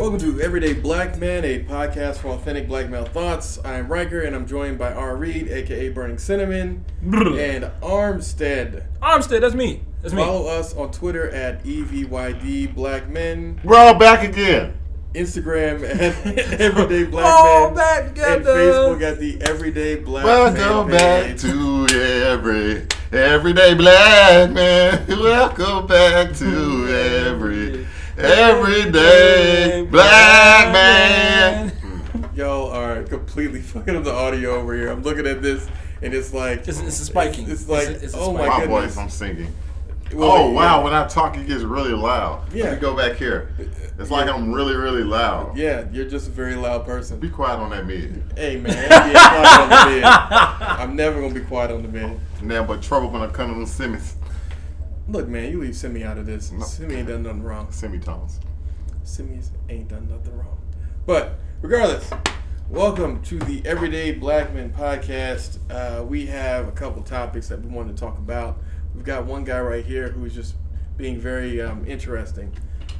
Welcome to Everyday Black Men, a podcast for authentic black male thoughts. I am Riker, and I'm joined by R. Reed, a.k.a. Burning Cinnamon, and Armstead. Armstead, that's me. Follow us on Twitter at EVYD Black Men. We're all back again. Instagram at Everyday Black All Men. back together. And Facebook at the Everyday Black Men. Welcome back to Everyday Black Man. Welcome back to Everyday Black Man. Y'all are completely fucking up the audio over here. I'm looking at this, and it's like... It's spiking. It's like, it's oh spiking. my My goodness. voice, I'm singing. Well, Oh, wow. When I talk, it gets really loud. Yeah. Let me go back here. It's like I'm really, really loud. Yeah, you're just a very loud person. Be quiet on that mid. Hey, man, be quiet on the mid. I'm never going to be quiet on the mid. Now, but trouble when I come to them semis. Look, man, you leave Simi out of this. No. Simi ain't done nothing wrong. Semitones. Simi ain't done nothing wrong. But regardless, welcome to the Everyday Black Men podcast. We have a couple topics that we want to talk about. We've got one guy right here who is just being very interesting.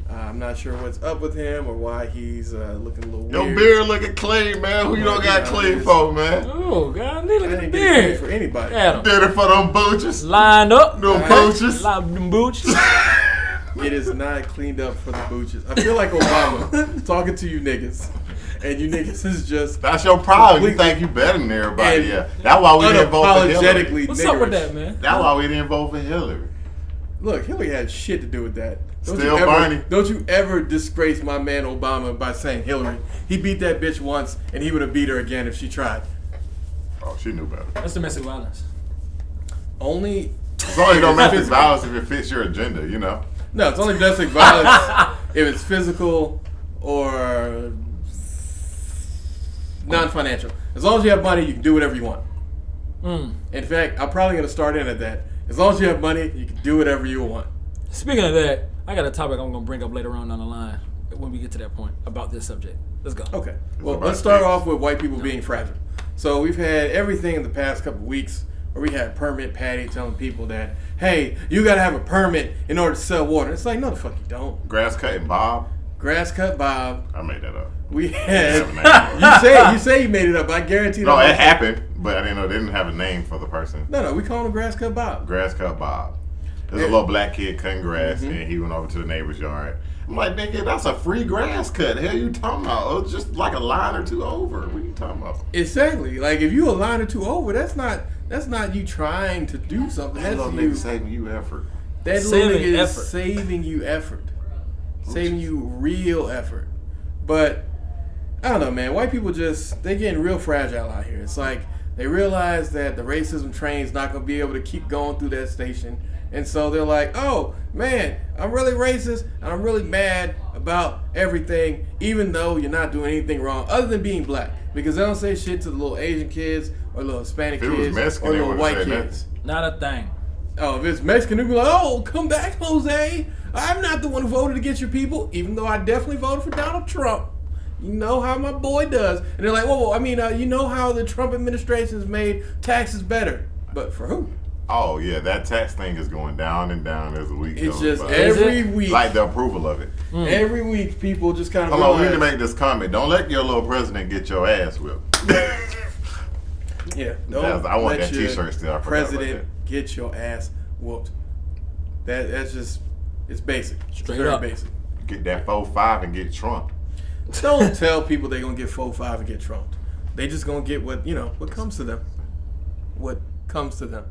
I'm not sure what's up with him or why he's looking a little weird. Your beard looking clean, man. Who you don't got clean for, man? Oh, God, look I at the didn't get it beard. for anybody. Adam. Did it for them booches. Lined up. No coaches. Line them boots. It is not cleaned up for the booches. I feel like Obama talking to you niggas. And you niggas is just... That's your problem. You completely think you better than everybody. and Yeah. That's why we didn't vote for Hillary. unapologetically What's up with niggerish. that, man? That's why we didn't vote for Hillary. Look, Hillary had shit to do with that. Still Bernie. Don't you ever disgrace my man Obama by saying Hillary. He beat that bitch once, and he would have beat her again if she tried. Oh, she knew better. That's domestic violence. Only... It's only domestic violence if it fits your agenda, you know. No, it's only domestic violence if it's physical or non-financial. As long as you have money, you can do whatever you want. In fact, I'm probably going to start in at that. As long as you have money, you can do whatever you want. Speaking of that, I got a topic I'm going to bring up later on down the line when we get to that point about this subject. Let's go. Okay. Well, about let's start dicks. off with white people being fragile. So we've had everything in the past couple of weeks where we had Permit Patty telling people that, hey, you got to have a permit in order to sell water. It's like, no, the fuck you don't. Grass cutting Bob. Grass cut Bob. I made that up. We had... you say you made it up. I guarantee No, that. it happened, but I didn't know they didn't have a name for the person. No, we call him Grass Cut Bob. Grass cut Bob. There's a little black kid cutting grass, and he went over to the neighbor's yard. I'm like, nigga, that's a free grass cut. The hell you talking about? Oh, it's just like a line or two over. What are you talking about? Exactly. Like, if you a line or two over, that's not you trying to do something. That That's little you. nigga saving you effort. That little Saving nigga effort. is saving you effort. Saving you real effort. But, I don't know, man. White people they getting real fragile out here. It's like, they realize that the racism train's not going to be able to keep going through that station. And so they're like, oh, man, I'm really racist, and I'm really mad about everything, even though you're not doing anything wrong, other than being black. Because they don't say shit to the little Asian kids, or little Hispanic If it was kids, Mexican, or they little would've white said kids. Not a thing. Oh, if it's Mexican, they'll be like, oh, come back, Jose. I'm not the one who voted against your people, even though I definitely voted for Donald Trump. You know how my boy does. And they're like, whoa, you know how the Trump administration has made taxes better. But for who? Oh, yeah, that tax thing is going down and down as the week It's goes just by. every week. Like the approval of it. Every week, people just kind of Hold on, we realize, need to make this comment. Don't let your little president get your ass whipped. yeah, don't I want let that your T-shirt still. I forgot about president get your ass whooped. That's just, it's basic. Straight it's very up. basic. Get that 4-5 and get Trump. Don't tell people they're going to get 4-5 and get trumped. They just going to get what comes to them. What comes to them.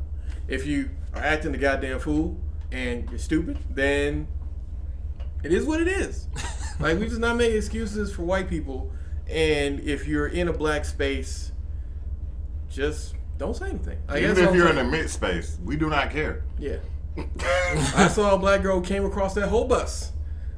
If you are acting the goddamn fool and you're stupid, then it is what it is. Like, we just not making excuses for white people. And if you're in a black space, just don't say anything. Like, Even that's all if you're I'm in the saying. mid space, we do not care. Yeah. I saw a black girl came across that whole bus,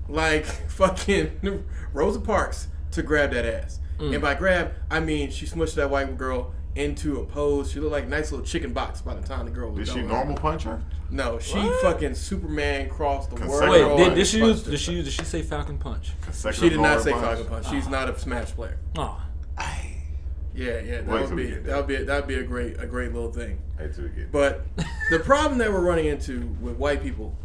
like fucking Rosa Parks, to grab that ass. And by grab, I mean she smushed that white girl into a pose. She looked like a nice little chicken box by the time the girl was Did done she with her. normal punch her? No, she What? fucking Superman crossed the Consecutive world. Wait, Wait, did she Punched use? her. Did she say Falcon Punch? She did not say Falcon Punch. She's not a Smash player. Oh, Yeah, Wait that till we get there. would be a great little thing. Hey, till we get But the problem that we're running into with white people,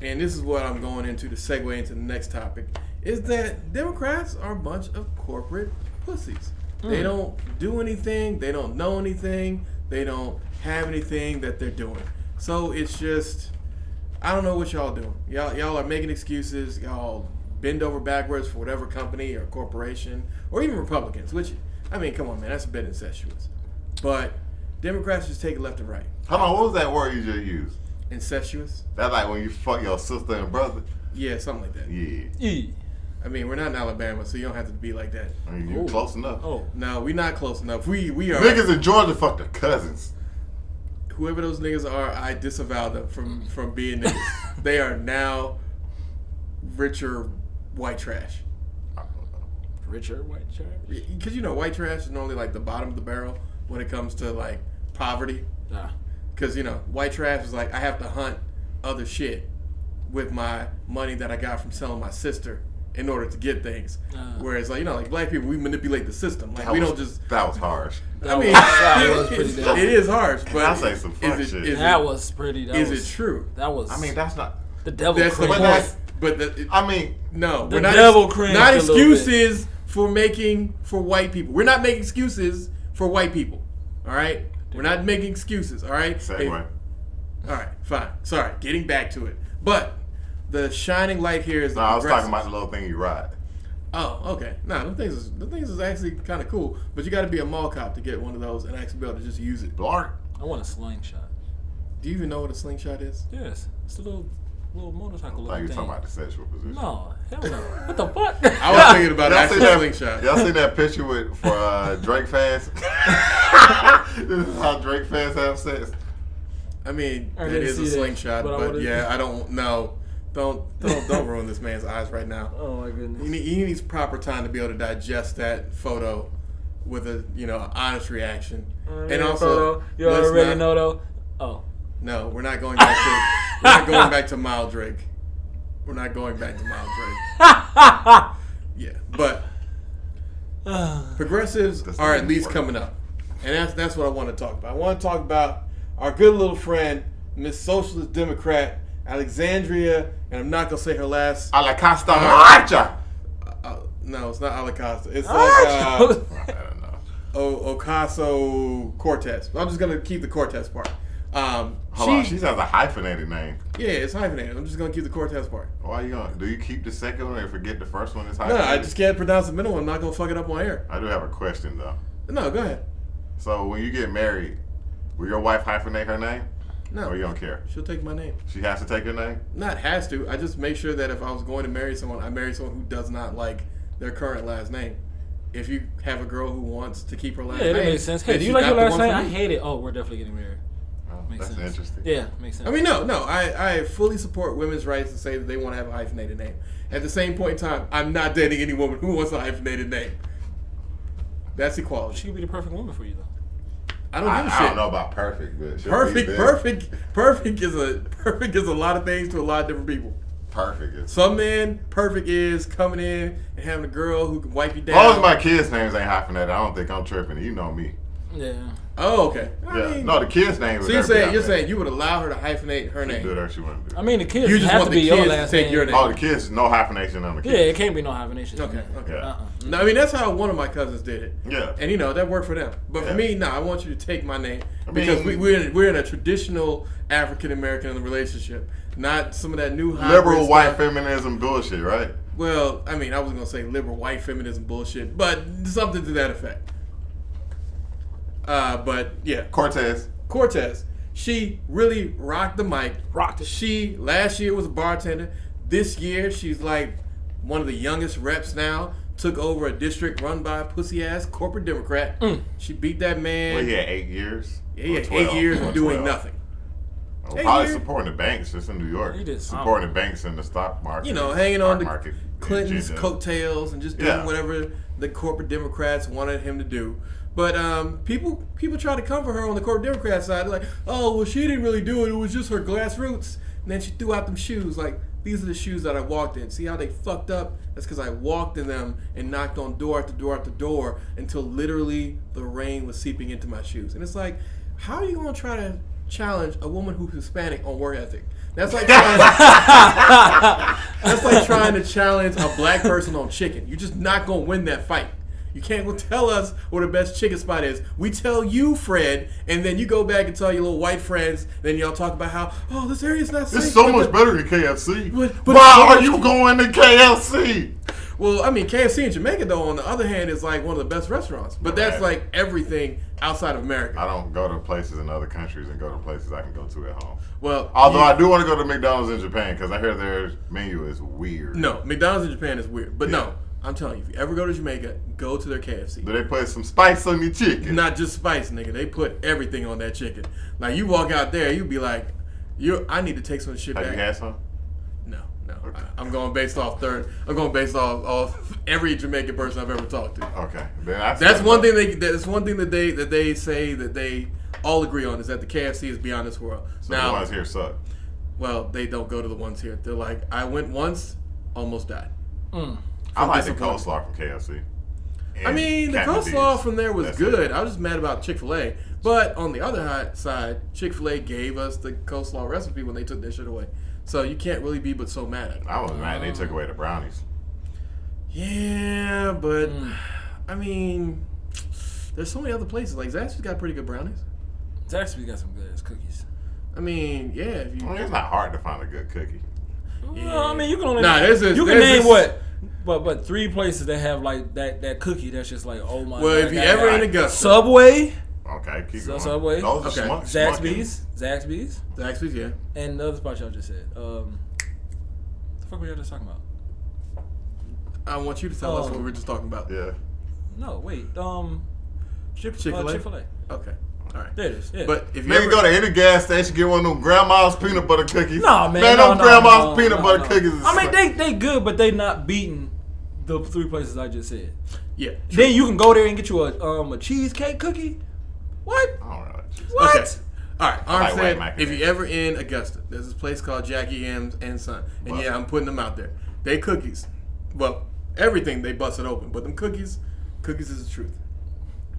and this is what I'm going into to segue into the next topic, is that Democrats are a bunch of corporate pussies. They don't do anything. They don't know anything. They don't have anything that they're doing. So it's just, I don't know what y'all doing. Y'all are making excuses. Y'all bend over backwards for whatever company or corporation, or even Republicans, which, I mean, come on, man, that's a bit incestuous. But Democrats just take it left and right. Hold on, what was that word you just used? Incestuous? That's like when you fuck your sister and brother? Yeah, something like that. Yeah. I mean, we're not in Alabama, so you don't have to be like that. I mean, you close enough. Oh. No, we're not close enough. We are. Niggas in Georgia fuck their cousins. Whoever those niggas are, I disavow them from being niggas. They are now richer white trash. I don't know. Richer white trash? Because, you know, white trash is normally like the bottom of the barrel when it comes to like poverty. Nah. Because, you know, white trash is like, I have to hunt other shit with my money that I got from selling my sister in order to get things. Whereas, like, you know, like black people, we manipulate the system. Like, we don't just. That was harsh. I mean, that was pretty damn. it is harsh, but I say some fuck shit. That was pretty. Is it true? That was. I mean, that's not. The devil. That's the cringed. point. But I mean, no, The we're not. devil cringed Not a little excuses for white people. We're not making excuses for white people. All right, we're not making excuses. All right. segue. All right, fine. Sorry, getting back to it. But the shining light here is. No, I was talking about the little thing you ride. Oh, okay. Nah, the things is actually kind of cool. But you got to be a mall cop to get one of those and actually be able to just use it. Blark. I want a slingshot. Do you even know what a slingshot is? Yes, it's a little motorcycle. Like you thing. talking about the sexual position. No, hell no. What the fuck? I was thinking about Y'all actual see that- slingshot. Y'all seen that picture for Drake fans? This is how Drake fans have sex. I mean, I it didn't is see a that, slingshot, but I but would've- yeah, I don't know. Don't ruin this man's eyes right now. Oh my goodness. He needs proper time to be able to digest that photo with a honest reaction. And also, you let's already not- know though. Oh. No, we're not going back to we're not going back to Mild Drake. We're not going back to Mild Drake. Yeah, but progressives That's are not at least work. coming up, and that's what I want to talk about. I want to talk about our good little friend, Miss Socialist Democrat Alexandria, and I'm not gonna say her last. A la Costa Marcha. No, it's not Alacosta. It's I like don't know. Ocasio-Cortez. I'm just gonna keep the Cortez part. Hold on, she has a hyphenated name. Yeah, it's hyphenated. I'm just gonna keep the Cortez part. Why you going? Do you keep the second one and forget the first one is No, hyphenated? I just can't pronounce the middle one. I'm not gonna fuck it up on air. I do have a question though. No, go ahead. So when you get married, will your wife hyphenate her name? No, Or you don't care? she'll take my name. She has to take your name? Not has to. I just make sure that if I was going to marry someone, I marry someone who does not like their current last name. If you have a girl who wants to keep her last Yeah, name, that makes sense. Hey, then do you she's like not your the last one name? for I me. hate it. Oh, we're definitely getting married. Oh, Makes that's sense. interesting. Yeah, makes sense. I mean, no. I fully support women's rights to say that they want to have a hyphenated name. At the same point in time, I'm not dating any woman who wants a hyphenated name. That's equality. She could be the perfect woman for you though. I don't give a shit. I don't know about perfect, but she'll be there. Perfect is a lot of things to a lot of different people. Perfect is. Some men, perfect is coming in and having a girl who can wipe you As long as down. my kids' names ain't hyphenated, I don't think I'm tripping. You know me. Yeah. Oh, okay. I Yeah. mean, No, the kids' names. so you're saying you would allow her to hyphenate her she name? do whatever she want to do. I mean, the kids You just have want to the be your kids to last take name. your name. Oh, the kids, no hyphenation on the Yeah, kids. it can't be no hyphenation. Okay. Yeah. No, I mean that's how one of my cousins did it. Yeah. And that worked for them. But for Yeah. me, no, I want you to take my name I because mean- we're in a traditional African American relationship, not some of that new hybrid Liberal white stuff. feminism bullshit, right? Well, I mean, I was gonna say liberal white feminism bullshit, but something to that effect. But yeah, Cortez. she really rocked the mic. Rocked it. She last year was a bartender. This year she's like one of the youngest reps now. Took over a district run by a pussy ass corporate Democrat. She beat that man. Well, he had 8 years. Yeah, he Or had 12, 8 years or of doing 12. nothing. Well, Eight probably years. supporting the banks just in New York. He did something. Supporting the banks in the stock market. Hanging on stock to market Clinton's agenda. coattails and just doing Yeah. whatever the corporate Democrats wanted him to do. But people try to comfort her on the corporate Democrat side. They're like, oh, well, she didn't really do it. It was just her grassroots. And then she threw out them shoes. Like, these are the shoes that I walked in. See how they fucked up? That's because I walked in them and knocked on door after door after door until literally the rain was seeping into my shoes. And it's like, how are you going to try to challenge a woman who's Hispanic on work ethic? That's like trying to challenge a black person on chicken. You're just not gonna win that fight. You can't go tell us where the best chicken spot is. We tell you, Fred, and then you go back and tell your little white friends. Then y'all talk about how, this area's not safe. It's so much better than KFC. But why are you going to KFC? Well, I mean, KFC in Jamaica, though, on the other hand, is like one of the best restaurants. But that's like everything outside of America. I don't go to places in other countries and go to places I can go to at home. Well, although I do want to go to McDonald's in Japan because I hear their menu is weird. No, McDonald's in Japan is weird. But no, I'm telling you, if you ever go to Jamaica, go to their KFC. Do they put some spice on your chicken? Not just spice, nigga. They put everything on that chicken. Like, you walk out there, you be like, I need to take some shit back. Have you had some? No. Okay. I'm going based off every Jamaican person I've ever talked to. Okay. Then that's one thing that they say that they all agree on is that the KFC is beyond this world. So now, the ones here suck. Well, they don't go to the ones here. They're like, I went once, almost died. I like the coleslaw from KFC. I mean, the coleslaw from there was good. I was just mad about Chick-fil-A. But on the other side, Chick-fil-A gave us the coleslaw recipe when they took that shit away. So you can't really be but so mad at it. I was mad they took away the brownies. Yeah, but I mean, there's so many other places. Like Zaxby's got pretty good brownies. Zaxby's got some good ass cookies. I mean, yeah. If you, it's not hard to find a good cookie. Yeah. Well, I mean, you can only you can name what. But 3 places that have like that cookie that's just like, oh my god. Well, if you ever in Augusta. Subway. Okay, keep going. Subway. Those are Zaxby's, yeah. And the other spot y'all just said. The fuck were y'all just talking about? I want you to tell us what we were just talking about. Yeah. No, wait. Chick-fil-A? Chick-fil-A. Okay. All right. There it is. Yeah. But if you ever go to any gas station, get one of them grandma's peanut butter cookies. Nah, man. Man, grandma's peanut butter cookies. I mean, they good, but they not beating the 3 places I just said. Yeah. True. Then you can go there and get you a cheesecake cookie. What? I don't really like cheesecake. What? Okay. All right. I'm saying, like if you ever in Augusta, there's this place called Jackie M's and Son. And yeah, I'm putting them out there. They cookies. Well, everything they busted open. But them cookies is the truth.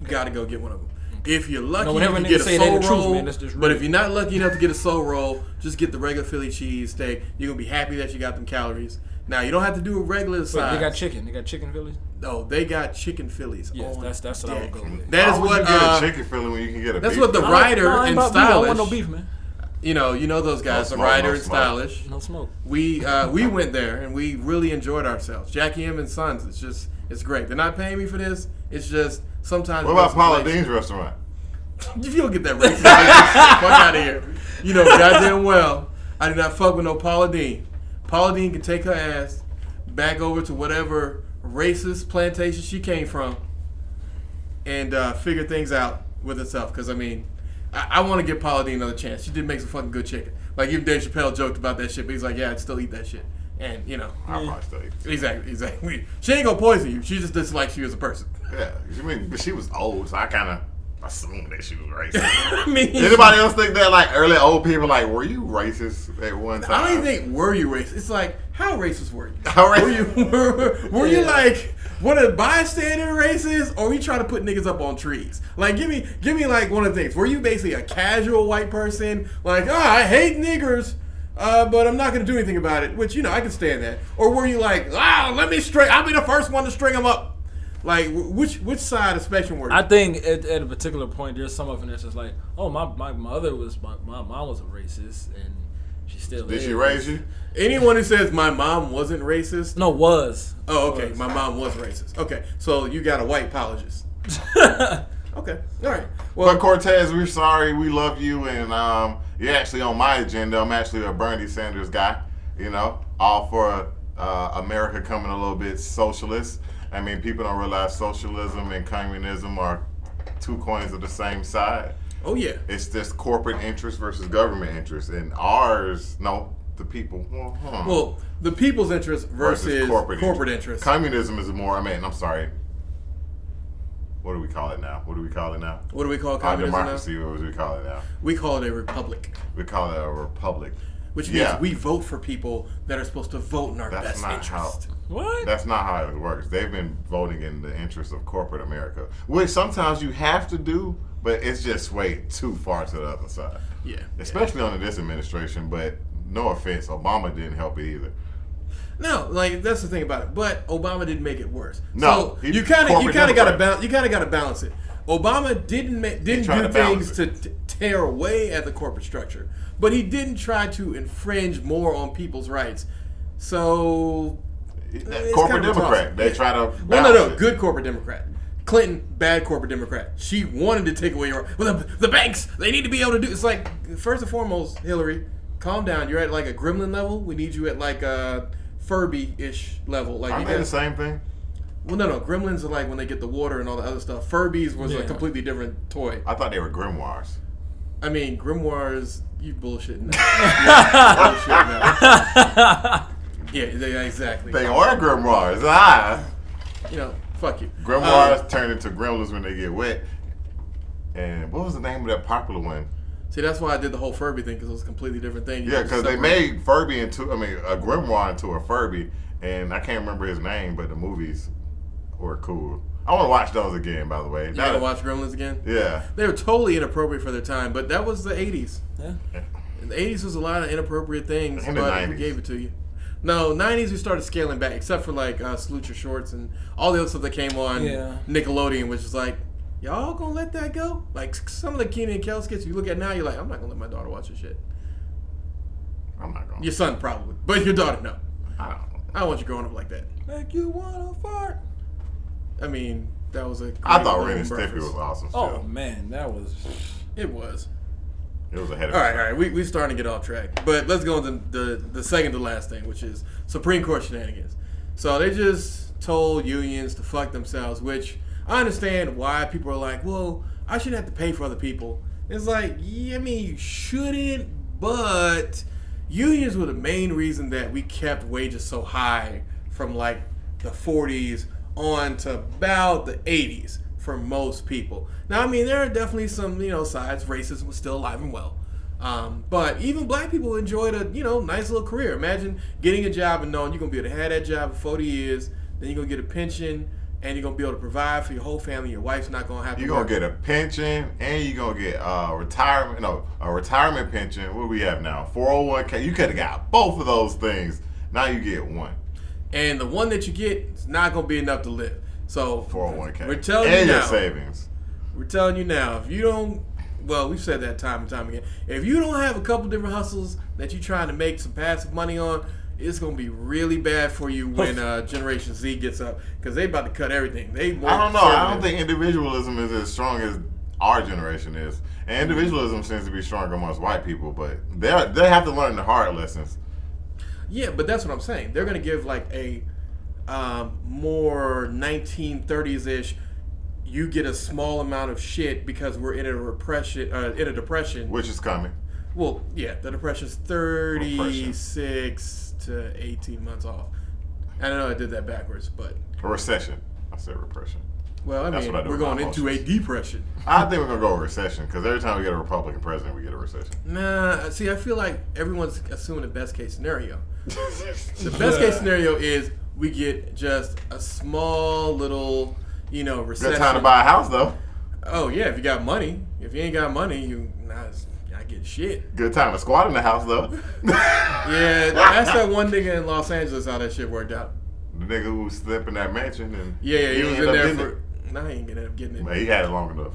You got to go get one of them. If you're lucky, you can get a soul roll. Man, but if you're not lucky enough to get a soul roll, just get the regular Philly cheese steak. You're going to be happy that you got them calories. Now, you don't have to do a regular size. They got chicken. They got chicken Phillies? No, they got chicken Phillies. Yes, that's what I would go with. That is what you get a chicken Philly when you can get a that's beef. what the writer and stylish. I don't want no beef, man. You know those guys, the writer and stylish. No smoke. We went there and we really enjoyed ourselves. Jackie M and Sons, it's great. They're not paying me for this. It's just sometimes. What about Paula Dean's restaurant? If you don't get that racist, fuck out of here. You know goddamn well I do not fuck with no Paula Dean. Paula Dean can take her ass back over to whatever racist plantation she came from and figure things out with herself. Because I mean, I want to give Paula Dean another chance. She did make some fucking good chicken. Like even Dave Chappelle joked about that shit, but he's like, yeah, I'd still eat that shit. And you know, I'll probably still eat it. Exactly. She ain't gonna poison you. She just dislikes you as a person. Yeah, but she was old, so I kind of assumed that she was racist. I mean, anybody else think that? Like early old people, like, were you racist at one time? I don't even think were you racist. It's like, how racist were you? How racist? Were you like one of the bystander racist, or were you trying to put niggas up on trees? Like, give me like one of the things. Were you basically a casual white person? Like, I hate niggers. But I'm not going to do anything about it, which, I can stand that. Or were you like, I'll be the first one to string them up? Like, which side of the spectrum were you? I think at a particular point, there's some of it that's just like, oh, my mother was, my mom was a racist, and she still is. Did she raise you? Anyone who says my mom wasn't racist? No, was. Oh, okay. My mom was racist. Okay, so you got a white apologist. Okay, all right. Well, but Cortez, we're sorry. We love you, and you're actually on my agenda. I'm actually a Bernie Sanders guy. All for America coming a little bit socialist. I mean, people don't realize socialism and communism are 2 coins of the same side. Oh yeah. It's just corporate interest versus government interest, and the people. Well, the people's interest versus corporate interest. Communism is more. I'm sorry. What do we call it now? What do we call communism democracy, now? What do we call it now? We call it a republic. We call it a republic. Which means we vote for people that are supposed to vote in our best interest. What? That's not how it works. They've been voting in the interest of corporate America, which sometimes you have to do, but it's just way too far to the other side. Yeah. Especially under this administration, but no offense, Obama didn't help it either. No, like that's the thing about it. But Obama didn't make it worse. No, so you kind of got to balance it. Obama didn't do things to tear away at the corporate structure, but he didn't try to infringe more on people's rights. So corporate Democrat, they try to no, good corporate Democrat. Clinton, bad corporate Democrat. She wanted to take away your the banks. They need to be able to do. It's like first and foremost, Hillary, calm down. You're at like a gremlin level. We need you at like a Furby-ish level. Like aren't they the same thing? Well, no. Gremlins are like when they get the water and all the other stuff. Furbies was a completely different toy. I thought they were grimoires. I mean, grimoires. You bullshitting now. Yeah, exactly. They are grimoires. You know. Fuck you. Grimoires turn into gremlins when they get wet. And what was the name of that popular one? See, that's why I did the whole Furby thing, because it was a completely different thing. Yeah, because they made Furby a grimoire into a Furby, and I can't remember his name, but the movies were cool. I want to watch those again, by the way. You want to watch Gremlins again? Yeah. They were totally inappropriate for their time, but that was the 80s. Yeah. The 80s was a lot of inappropriate things, In the but 90s. we gave it to you. No, 90s we started scaling back, except for like Salute Your Shorts and all the other stuff that came on Nickelodeon, which is like, y'all gonna let that go? Like some of the Keenan and Kel skits you look at now, you're like, I'm not gonna let my daughter watch this shit. I'm not going. Your son probably, but your daughter no. I don't want you growing up like that. Make you wanna fart. I mean, that was a. I thought Ren and Stimpy was awesome. Oh man, that was. It was. It was ahead of all right. We starting to get off track, but let's go on to the second to last thing, which is Supreme Court shenanigans. So they just told unions to fuck themselves, which I understand why people are like, well, I shouldn't have to pay for other people. It's like, yeah, I mean, you shouldn't, but unions were the main reason that we kept wages so high from like the 40s on to about the 80s. For most people. Now, I mean, there are definitely some, sides. Racism was still alive and well. But even black people enjoyed a, nice little career. Imagine getting a job and knowing you're going to be able to have that job for 40 years, then you're going to get a pension, and you're going to be able to provide for your whole family. Your wife's not going to have to You're going to get a pension, and you're going to get a retirement pension. What do we have now? 401k. You could have got both of those things. Now you get one. And the one that you get is not going to be enough to live. So 401k. We're telling and you your now. Savings. We're telling you now. If you don't, well, we've said that time and time again. If you don't have a couple different hustles that you're trying to make some passive money on, it's gonna be really bad for you when Generation Z gets up, because they about to cut everything. I don't know. I don't think individualism is as strong as our generation is, and individualism seems to be stronger amongst white people. But they have to learn the hard lessons. Yeah, but that's what I'm saying. They're gonna give like a more 1930s-ish, you get a small amount of shit because we're in a depression. Which is coming. Well, yeah, the depression's 36 to 18 months off. I know I did that backwards, but... A recession. I said repression. Well, I mean, we're going into a depression. I think we're going to go a recession, because every time we get a Republican president, we get a recession. Nah, see, I feel like everyone's assuming the best case scenario. The best case scenario is we get just a small little, recession. Good time to buy a house, though. Oh, yeah, if you got money. If you ain't got money, you not get shit. Good time to squat in the house, though. Yeah, that's that one nigga in Los Angeles how that shit worked out. The nigga who was slept in that mansion. And yeah, he was in there for... Nah, he ain't end up getting it. Man, he had it long enough.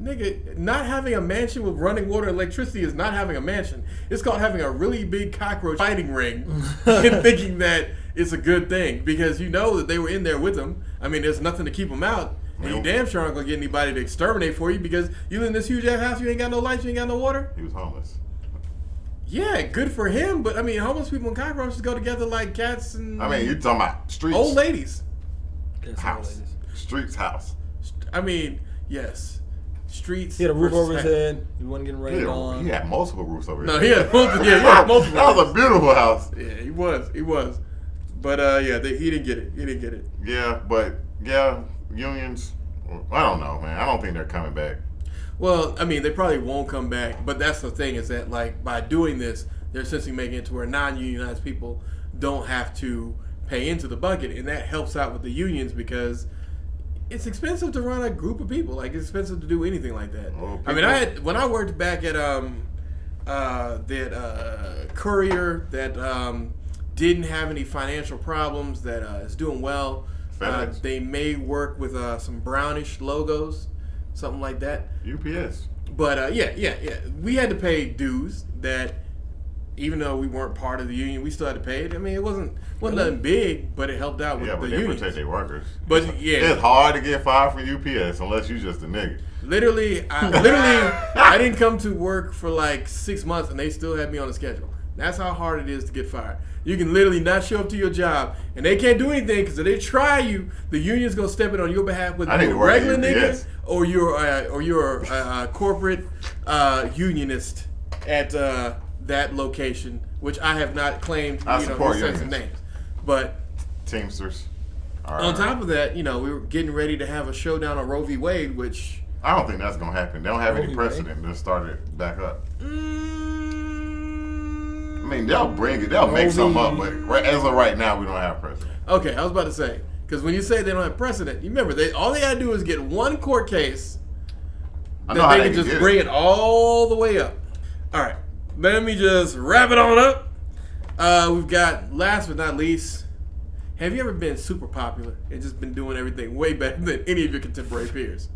Nigga, not having a mansion with running water and electricity is not having a mansion. It's called having a really big cockroach fighting ring and thinking that it's a good thing, because you know that they were in there with him. I mean, there's nothing to keep them out. And you damn sure aren't going to get anybody to exterminate for you, because you live in this huge ass house, you ain't got no lights, you ain't got no water. He was homeless. Yeah, good for him, but I mean, homeless people and cockroaches go together like cats and... I mean, you're talking about streets. Old ladies. House. Streets house. I mean, yes. Streets. He had a roof over his head. He wasn't getting rained on. He had multiple roofs over his head. No, he had multiple. That was a beautiful house. Yeah, he was. But he didn't get it. Yeah, but unions. I don't know, man. I don't think they're coming back. Well, I mean, they probably won't come back. But that's the thing, is that like by doing this, they're essentially making it to where non-unionized people don't have to pay into the bucket, and that helps out with the unions, because it's expensive to run a group of people. Like, it's expensive to do anything like that. Well, I mean, when I worked back at courier that didn't have any financial problems, that is doing well. They may work with some brownish logos, something like that. UPS. But yeah. We had to pay dues that, even though we weren't part of the union, we still had to pay it. I mean, it wasn't nothing big, but it helped out with the union. Yeah, but they protect their workers. But it's hard to get fired from UPS unless you just a nigga. Literally, I didn't come to work for like 6 months, and they still had me on the schedule. That's how hard it is to get fired. You can literally not show up to your job, and they can't do anything because if they try you, the union's gonna step in on your behalf with a regular nigga or you're a corporate unionist at that location, which I have not claimed. I support sense of names, but Teamsters. On top of that, we were getting ready to have a showdown on Roe v. Wade, which I don't think that's gonna happen. They don't have any precedent to start it back up. I mean, they'll bring it. They'll make something up, but as of right now, we don't have precedent. Okay, I was about to say, because when you say they don't have precedent, you remember all they gotta do is get one court case that they can just bring it all the way up. All right, let me just wrap it on up. We've got, last but not least, have you ever been super popular and just been doing everything way better than any of your contemporary peers?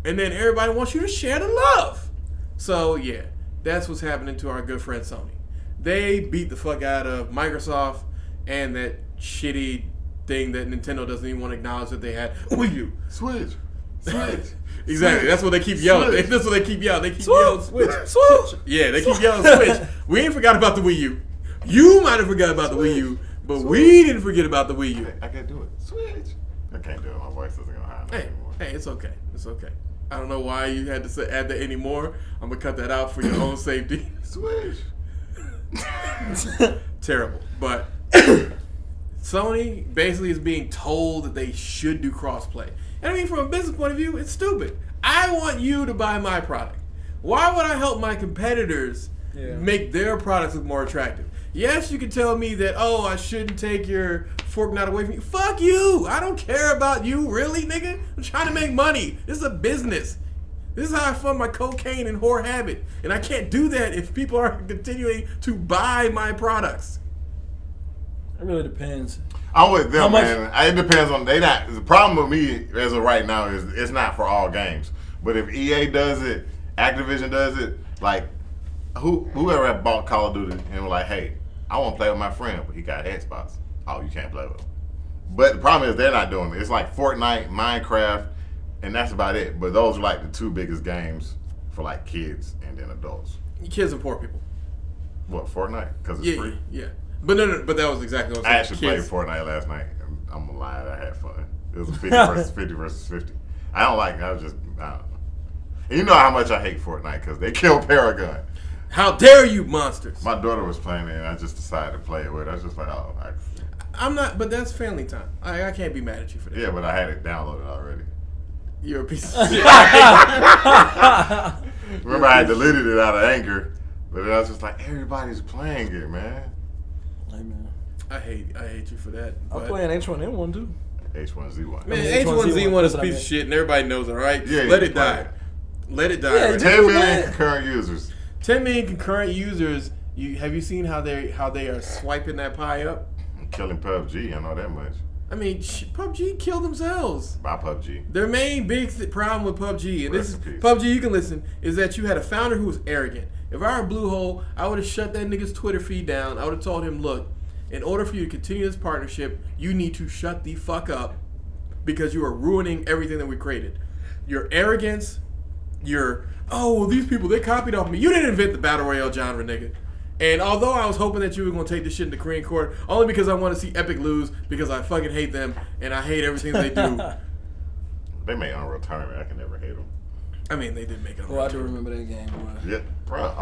And then everybody wants you to share the love. So yeah, that's what's happening to our good friend Sony. They beat the fuck out of Microsoft and that shitty thing that Nintendo doesn't even want to acknowledge that they had. Wii U. Switch. Exactly. Switch. That's what they keep yelling. Switch. That's what they keep yelling. They keep yelling Switch. Yeah, they keep yelling Switch. We ain't forgot about the Wii U. You might have forgot about the Wii U, but we didn't forget about the Wii U. I can't do it. Switch. I can't do it. My voice isn't gonna hide anymore. Hey, it's okay. It's okay. I don't know why you had to add that anymore. I'm gonna cut that out for your own safety. Switch. Terrible. But Sony basically is being told that they should do crossplay. And I mean, from a business point of view, it's stupid. I want you to buy my product. Why would I help my competitors make their products look more attractive? Yes, you can tell me that, I shouldn't take your fork not away from you. Fuck you. I don't care about you, really, nigga. I'm trying to make money. This is a business. This is how I fund my cocaine and whore habit. And I can't do that if people are continuing to buy my products. It really depends. I'm with them, man. It depends on the problem with me as of right now is it's not for all games. But if EA does it, Activision does it, like whoever had bought Call of Duty and was like, hey, I want to play with my friend, but he got Xbox. Oh, you can't play with him. But the problem is they're not doing it. It's like Fortnite, Minecraft, and that's about it. But those are like the two biggest games for like kids and then adults. Kids and poor people. What, Fortnite? Because it's free? Yeah. But no, but that was exactly what I was saying. I actually played Fortnite last night. I'm gonna lie, I had fun. It was 50 versus 50 versus 50. I don't don't know. And you know how much I hate Fortnite because they killed Paragon. How dare you, monsters! My daughter was playing it and I just decided to play it with her. I was just like, I'm not, but that's family time. I can't be mad at you for that. Yeah, but I had it downloaded already. You're a piece of shit. Remember, I had deleted it out of anger, but I was just like, everybody's playing it, man. Hey, man. I hate you for that. I'm playing H1N1 too. H1Z1. Man, H1Z1 is a piece of shit, and everybody knows it, right? Yeah, let it die. Let it die. Yeah, right? 10 million concurrent users. 10 million concurrent users. Have you seen how they are swiping that pie up? Killing PUBG, I know that much. I mean, PUBG killed themselves. By PUBG. Their main big problem with PUBG, and this is PUBG, you can listen, is that you had a founder who was arrogant. If I were Bluehole, I would have shut that nigga's Twitter feed down. I would have told him, look, in order for you to continue this partnership, you need to shut the fuck up because you are ruining everything that we created. Your arrogance, these people, they copied off me. You didn't invent the Battle Royale genre, nigga. And although I was hoping that you were going to take this shit into Korean court, only because I want to see Epic lose, because I fucking hate them, and I hate everything they do. They made Unreal Tournament. I can never hate them. I mean, they did make it. I do remember that game. Boy. Yeah, bro.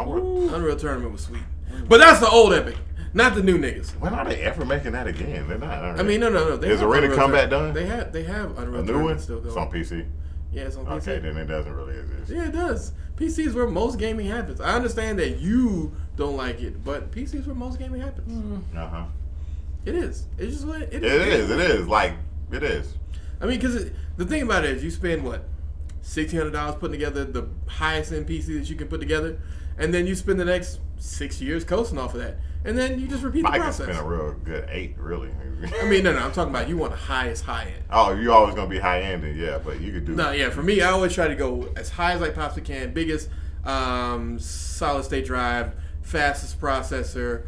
Unreal Tournament was sweet. But that's the old Epic, not the new niggas. When are they ever making that again? They're not. I mean, no. Is Arena Combat done? They have Unreal A new Tournament one? still going. It's on PC. Yeah, it's on PC. Okay, then it doesn't really exist. Yeah, it does. PC is where most gaming happens. I understand that you don't like it, but PC is where most gaming happens. Uh-huh. It is. It's just what it is. It is. Like, it is. I mean, because the thing about it is you spend, $1,600 putting together the highest end PC that you can put together, and then you spend the next 6 years coasting off of that, and then you just repeat the Mike process. has been a real good 8, really. I mean, no, I'm talking about you want the highest high end. Oh, you always gonna be high ended, yeah, but you could do. No, yeah, for me, I always try to go as high as I possibly can. Biggest solid state drive, fastest processor,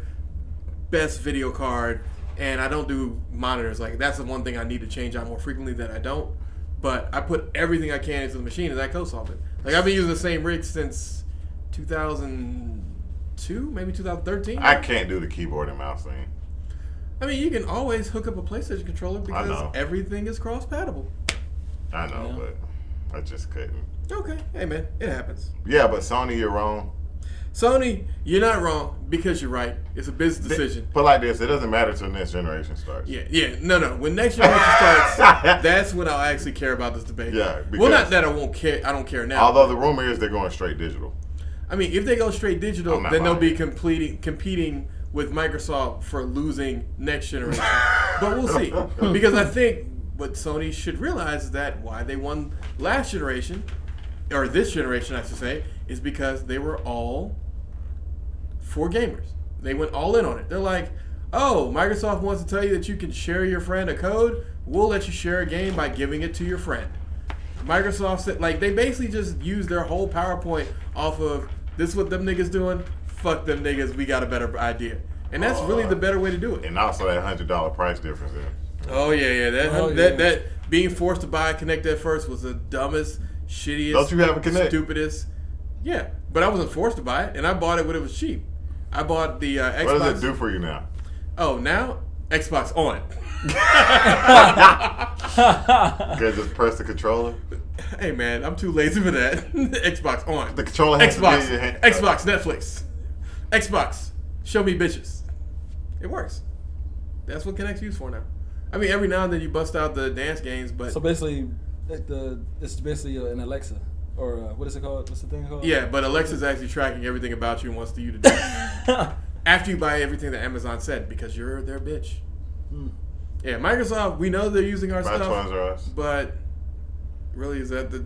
best video card, and I don't do monitors. Like, that's the one thing I need to change out more frequently that I don't. But I put everything I can into the machine and I coast off it. Like, I've been using the same rig since 2002, maybe 2013. I can't do the keyboard and mouse thing. I mean, you can always hook up a PlayStation controller because everything is cross-compatible. I know, but I just couldn't. Okay. Hey, man, it happens. Yeah, but Sony, you're wrong. Sony, you're not wrong because you're right. It's a business decision. But like this, it doesn't matter till next generation starts. Yeah. No. When next generation starts, that's when I'll actually care about this debate. Yeah. Well, not that I won't care. I don't care now. Although the rumor is they're going straight digital. I mean, if they go straight digital, then they'll be competing with Microsoft for losing next generation. But we'll see. Because I think what Sony should realize is that why they won last generation, or this generation, I should say, is because they were all for gamers. They went all in on it. They're like, oh, Microsoft wants to tell you that you can share your friend a code. We'll let you share a game by giving it to your friend. Microsoft said, like, they basically just used their whole PowerPoint off of, this is what them niggas doing, fuck them niggas, we got a better idea. And that's really the better way to do it. And also that $100 price difference there. Oh, yeah. That being forced to buy a Kinect at first was the dumbest, shittiest, Don't you have a Kinect? stupidest. Yeah, but I wasn't forced to buy it, and I bought it when it was cheap. I bought the Xbox. What does it do for you now? Oh, now Xbox on. Okay, just press the controller. Hey man, I'm too lazy for that. Xbox on. The controller has Xbox. to be in your hand. Xbox, Netflix. Xbox. Show me bitches. It works. That's what Kinect's used for now. I mean, every now and then you bust out the dance games, but So basically, it's basically an Alexa, or what is it called? What's the thing called? yeah, but Alexa's actually tracking everything about you and wants you to do it. After you buy everything that Amazon said, because you're their bitch. Yeah, Microsoft, we know they're using our My stuff, Toys R Us. but really, is that the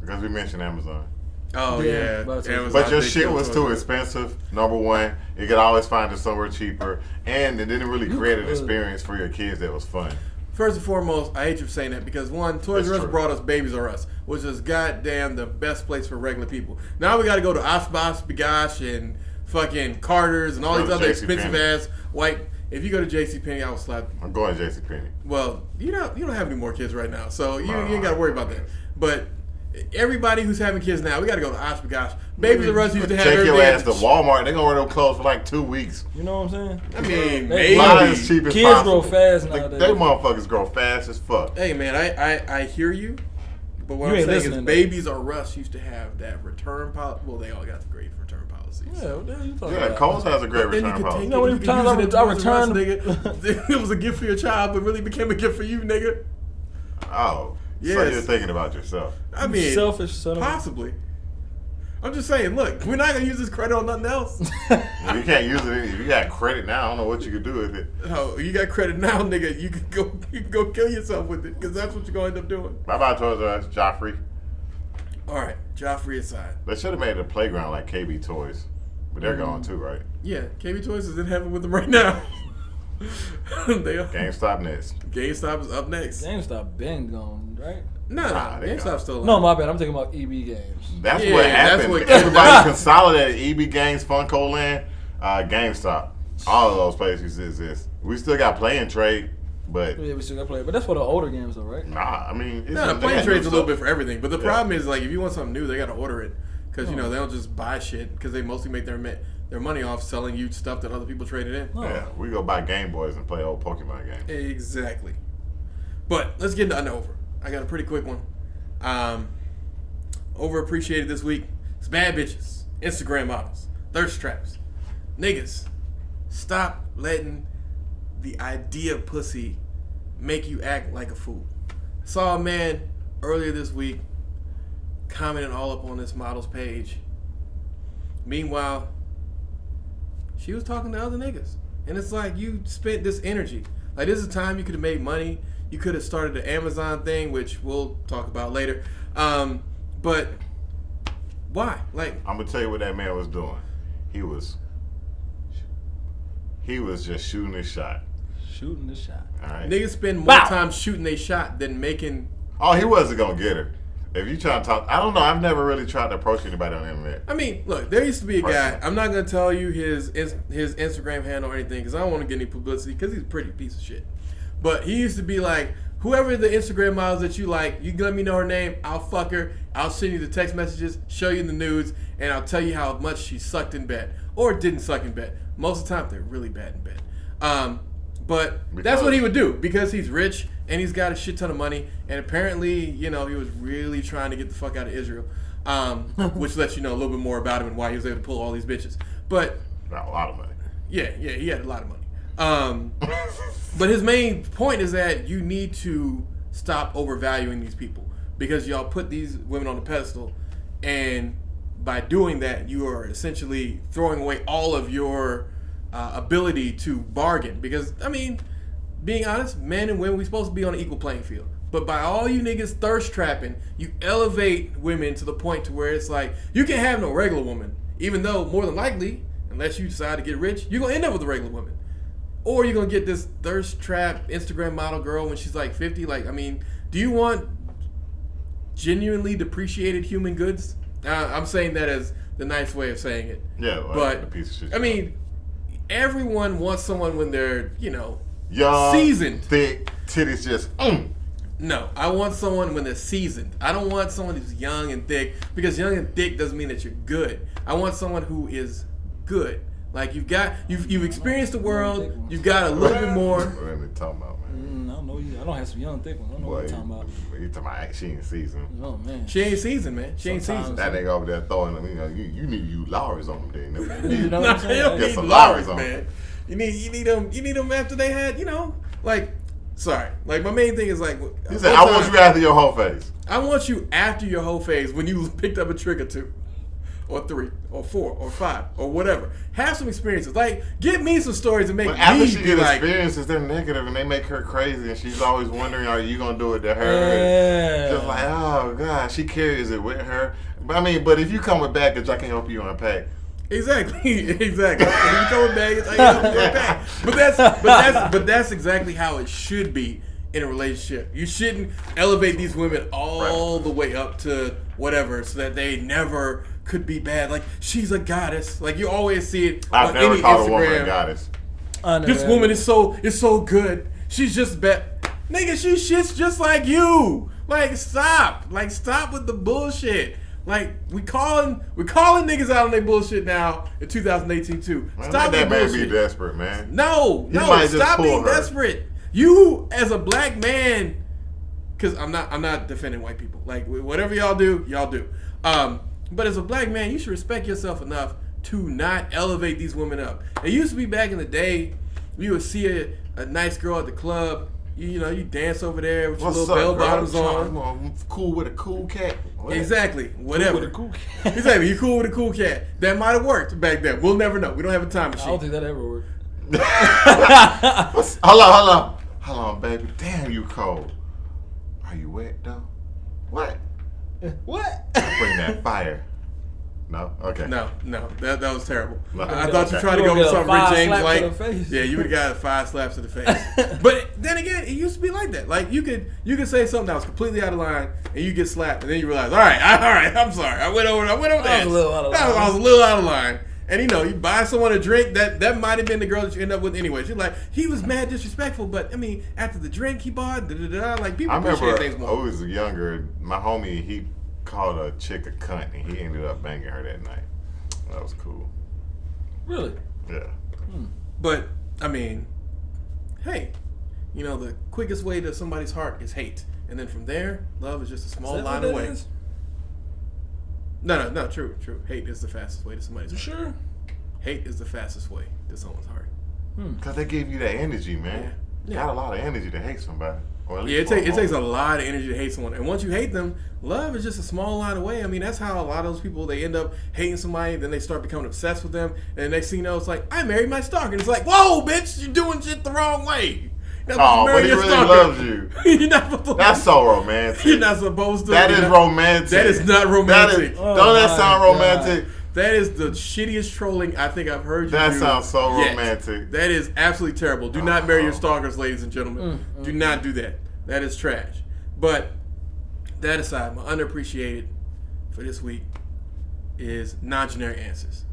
Because we mentioned Amazon. Oh Yeah, yeah, but- Amazon, But your they shit killed was Toys too R Us. expensive. Number one, you could always find it somewhere cheaper, and it didn't really create an experience for your kids that was fun. First and foremost, I hate you for saying that because one, Toys R Us true. brought us Babies R Us, which is goddamn the best place for regular people. Now we got to go to Osbos, Bigosh, and fucking Carter's and all Go these to other JCPenney. expensive ass white. If you go to JCPenney, I will slap. I'm going to JCPenney. Well, you don't have any more kids right now, so you ain't got to worry about that. But everybody who's having kids now, we got to go to Osbos. Babies R Us used to have Take your everything. ass to Walmart. They're going to wear them clothes for like 2 weeks. You know what I'm saying? I mean, They- Buy maybe. as cheap as Kids possible. grow fast nowadays. They motherfuckers grow fast as fuck. Hey man, I hear you, but what You I'm ain't saying is listening, though. Babies R Us used to have that return policy. Well, they all got great return policies. Yeah, what the hell you talking Yeah, about? Kohl's has a great Then you return could policy. take You know, when it, you you times could use it I at Toys R Us, return- nigga. It was a gift for your child, but really became a gift for you, nigga. Oh, so Yes. you're thinking about yourself. I mean, Selfish son of a... possibly. I'm just saying, look, we're not gonna use this credit on nothing else. If you can't use it, if you got credit now, I don't know what you could do with it. Oh, you got credit now, nigga. You can go kill yourself with it because that's what you're gonna end up doing. Bye bye Toys R Us, Joffrey. All right, Joffrey aside. They should have made a playground like KB Toys, but they're gone too, right? Yeah, KB Toys is in heaven with them right now. They are. GameStop next. GameStop is up next. GameStop been gone, right? Nah, they GameStop's gone. still alive. No, my bad. I'm talking about EB games. That's Yeah, what that's happened. what- Everybody consolidated EB Games, Funko Land, GameStop. All of those places exist. We still got Play and Trade, but Yeah, we still got to play. But that's for the older games, though, right? nah, I mean, it's No, just- they Play got Trade's new a little stuff. bit for everything. But the Yeah. problem is, like, if you want something new, they got to order it. Because, Oh. you know, they don't just buy shit. Because they mostly make their money off selling you stuff that other people traded in. Oh. Yeah, we go buy Game Boys and play old Pokemon games. Exactly. But let's get into under over. I got a pretty quick one. Overappreciated this week. It's bad bitches, Instagram models, thirst traps, niggas. Stop letting the idea of pussy make you act like a fool. I saw a man earlier this week commenting all up on this model's page. Meanwhile, she was talking to other niggas. And it's like, you spent this energy. Like, this is time you could have made money. You could have started the Amazon thing, which we'll talk about later. But Why? Like, I'm gonna tell you what that man was doing. He was just shooting his shot. Shooting the shot. All right. niggas spend more Bow. time shooting a shot than making. Oh, he wasn't gonna get her. If you try to talk, I don't know. I've never really tried to approach anybody on the internet. I mean, look, there used to be a guy. Personally. I'm not gonna tell you his Instagram handle or anything because I don't want to get any publicity because he's a pretty piece of shit. But he used to be like, whoever the Instagram models that you like, you can let me know her name. I'll fuck her. I'll send you the text messages, show you the nudes, and I'll tell you how much she sucked in bed or didn't suck in bed. Most of the time, they're really bad in bed. But that's what he would do because he's rich and he's got a shit ton of money. And apparently, he was really trying to get the fuck out of Israel, which lets you know a little bit more about him and why he was able to pull all these bitches. But Got a lot of money. yeah, he had a lot of money. But his main point is that you need to stop overvaluing these people because y'all put these women on the pedestal, and by doing that, you are essentially throwing away all of your ability to bargain. Because, I mean, being honest, men and women, we're supposed to be on an equal playing field. But by all you niggas thirst trapping, you elevate women to the point to where it's like, you can't have no regular woman, even though more than likely, unless you decide to get rich, you're going to end up with a regular woman. Or you're going to get this thirst trap Instagram model girl when she's like 50. Like, I mean, do you want genuinely depreciated human goods? I'm saying that as the nice way of saying it. Yeah, like but a piece of shit. I mean, everyone wants someone when they're, young, seasoned. thick, titties just. No, I want someone when they're seasoned. I don't want someone who's young and thick because young and thick doesn't mean that you're good. I want someone who is good. Like you've experienced the world. You've got a little bit more. What are they talking about, man? I don't know. I don't have some young thick ones. I don't know what you're talking about. You talking about she ain't seasoned. Oh man, She ain't seasoned, man. She ain't Sometimes- seasoned. That nigga over there throwing them. You need you Lowry's on them. Then You know what I'm saying? You don't Get need some Lowry's, Lowry's on. man. You need them after they had, like. Sorry, like my main thing is like. He said, "I want you after your whole face." I want you after your whole phase when you picked up a trick or two, or 3, or 4, or 5, or whatever. Have some experiences. Like, give me some stories and make But after me she be get like. experiences, they're negative and they make her crazy, and she's always wondering, "Are you gonna do it to her?" Yeah. Just like, oh god, she carries it with her. But if you come with baggage, I can help you unpack. Exactly. If you come back, it's like, back. But that's exactly how it should be in a relationship. You shouldn't elevate these women all the way up to whatever, so that they never could be bad. Like, she's a goddess. Like, you always see it I've on never any called a woman a Instagram. goddess. This woman is so good. She's just nigga, she shits just like you. Like, stop with the bullshit. Like, we calling niggas out on their bullshit now in 2018 too. Man, Stop let that the man bullshit. be desperate, man. No, might just stop pull being her. desperate. You as a black man, because I'm not defending white people. Like, whatever y'all do. But as a black man, you should respect yourself enough to not elevate these women up. It used to be back in the day, you would see a nice girl at the club. You dance over there with your What's little up, bell bottoms girl? on. I'm cool with a cool cat. What? Exactly. Whatever. With a cool cat. Exactly. You cool with a cool cat. That might have worked back then. We'll never know. We don't have a time I don't machine. think that ever worked. Hold on, baby. Damn, you cold. Are you wet though? What? What? Bring that fire. No? Okay. No, that was terrible. No. I thought you Okay. tried to You go gonna with get a something Rick 5 James slap to like. the face. Yeah, you would have got 5 slaps to the face. But then again, it used to be like that. Like you could say something that was completely out of line, and you get slapped, and then you realize, all right, I'm sorry, I went over that. I was a little out of line. I was a little out of line. And you buy someone a drink, that might have been the girl that you end up with anyway. She's like, he was mad disrespectful, but I mean, after the drink he bought, like people I appreciate remember things I more. was younger. My homie, he called a chick a cunt, and he ended up banging her that night. That was cool. Really? Yeah. But I mean, hey, the quickest way to somebody's heart is hate, and then from there, love is just a small Is that line what that away. is? No, true. Hate is the fastest way to somebody's You heart. sure? Hate is the fastest way to someone's heart. Because they gave you that energy, man. Yeah. Got a lot of energy to hate somebody. Or at Yeah, least it for a takes a moment. lot of energy to hate someone, and once you hate them, love is just a small line away. I mean, that's how a lot of those people, they end up hating somebody, then they start becoming obsessed with them, and the next thing you know, it's like, I married my stalker, and it's like, whoa, bitch, you're doing shit the wrong way. That's Oh, what but you he marry really your loves stalker. you. You're not supposed. That's so romantic. You're not supposed to. That is romantic. That is not romantic. Don't that sound God. romantic? That is the shittiest trolling I think I've heard you That do sounds so yet. romantic. That is absolutely terrible. Do not marry your stalkers, ladies and gentlemen. Do not do that. That is trash. But that aside, my underappreciated for this week is non-generic answers.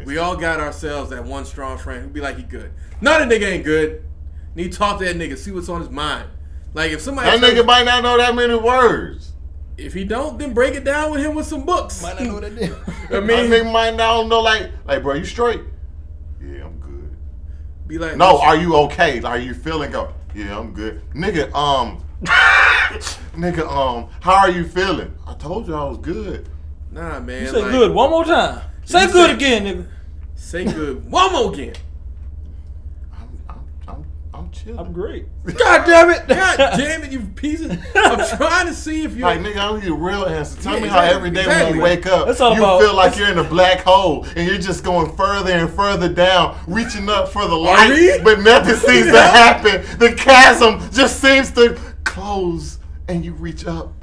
We all got ourselves that one strong friend who be like, he good. No, that nigga ain't good. Need to talk to that nigga, see what's on his mind. Like if somebody that nigga might not know that many words. If he don't, then break it down with him with some books. Might not know what that is. I mean, that nigga might not know like bro, you straight? Yeah, I'm good. Be like, no, are you okay? Are you feeling go? Yeah, I'm good. Nigga, how are you feeling? I told you I was good. Nah, man. You say good one more time. Say good again, nigga. Say good one more again. I'm chilling. I'm great. God damn it! God damn it, you pieces! I'm trying to see if you like nigga. I need a real answer. Tell me exactly, how every day when you wake up, That's all you about, feel like you're in a black hole and you're just going further and further down, reaching up for the light, but nothing seems to happen. The chasm just seems to close, and you reach up,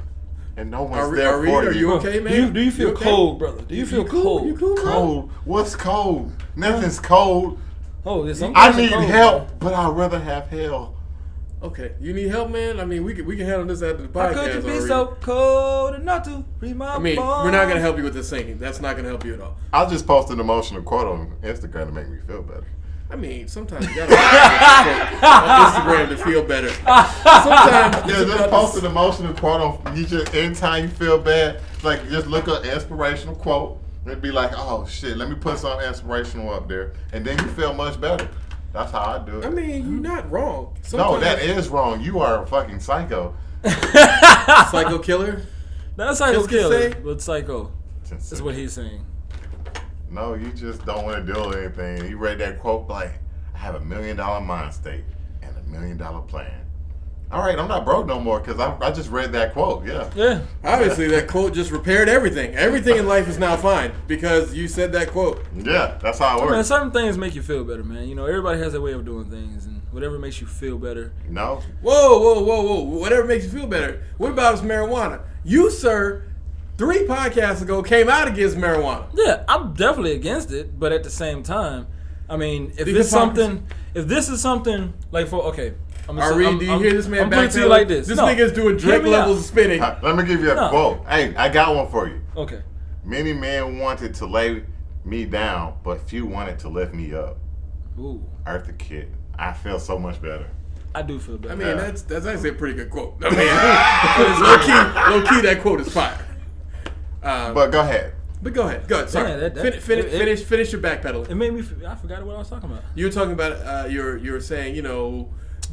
and no one's there for you. Are you okay, man? Do you feel okay? cold, brother? Do you feel cold? You cool, Cold? What's cold? Nothing's cold. Oh, there's something. I need cold, help, man. but I'd rather have hell. Okay, you need help, man. I mean, we can handle this after the How podcast. could you be already. so cold and not to read my I mean, bones? we're not gonna help you with the singing. That's not gonna help you at all. I'll just post an emotional quote on Instagram to make me feel better. I mean, sometimes you gotta on Instagram to feel better. Sometimes Yeah, just post an emotional quote on you. Just anytime you feel bad, like just look up inspirational quote and be like, oh shit, let me put some inspirational up there, and then you feel much better. That's how I do it. I mean, you're not wrong. No, that is wrong. You are a fucking psycho. Psycho killer. Not psycho killer, say? but psycho. That's what he's saying. No, you just don't want to do anything. You read that quote like, I have $1 million mind state and $1 million plan. All right, I'm not broke no more because I just read that quote. Yeah. Yeah. Obviously, that quote just repaired everything. Everything in life is now fine because you said that quote. Yeah, that's how it works. Man, certain things make you feel better, man. You know, everybody has their way of doing things, and whatever makes you feel better. No. Whoa. Whatever makes you feel better. What about marijuana? You, sir, 3 podcasts ago came out against marijuana. Yeah, I'm definitely against it, but at the same time, I mean, if this is something like do you hear this man I'm back putting it to you like this. This nigga's doing Drake levels of spinning. Let me give you a quote. Hey, I got one for you. Okay. Many men wanted to lay me down, but few wanted to lift me up. Ooh. Eartha Kitt. I feel so much better. I do feel better. I mean, that's actually a pretty good quote. I mean, low key, that quote is fire. But go ahead. But go ahead. Sorry. Yeah, Finish your backpedaling. It made me. I forgot what I was talking about. You were talking about you were saying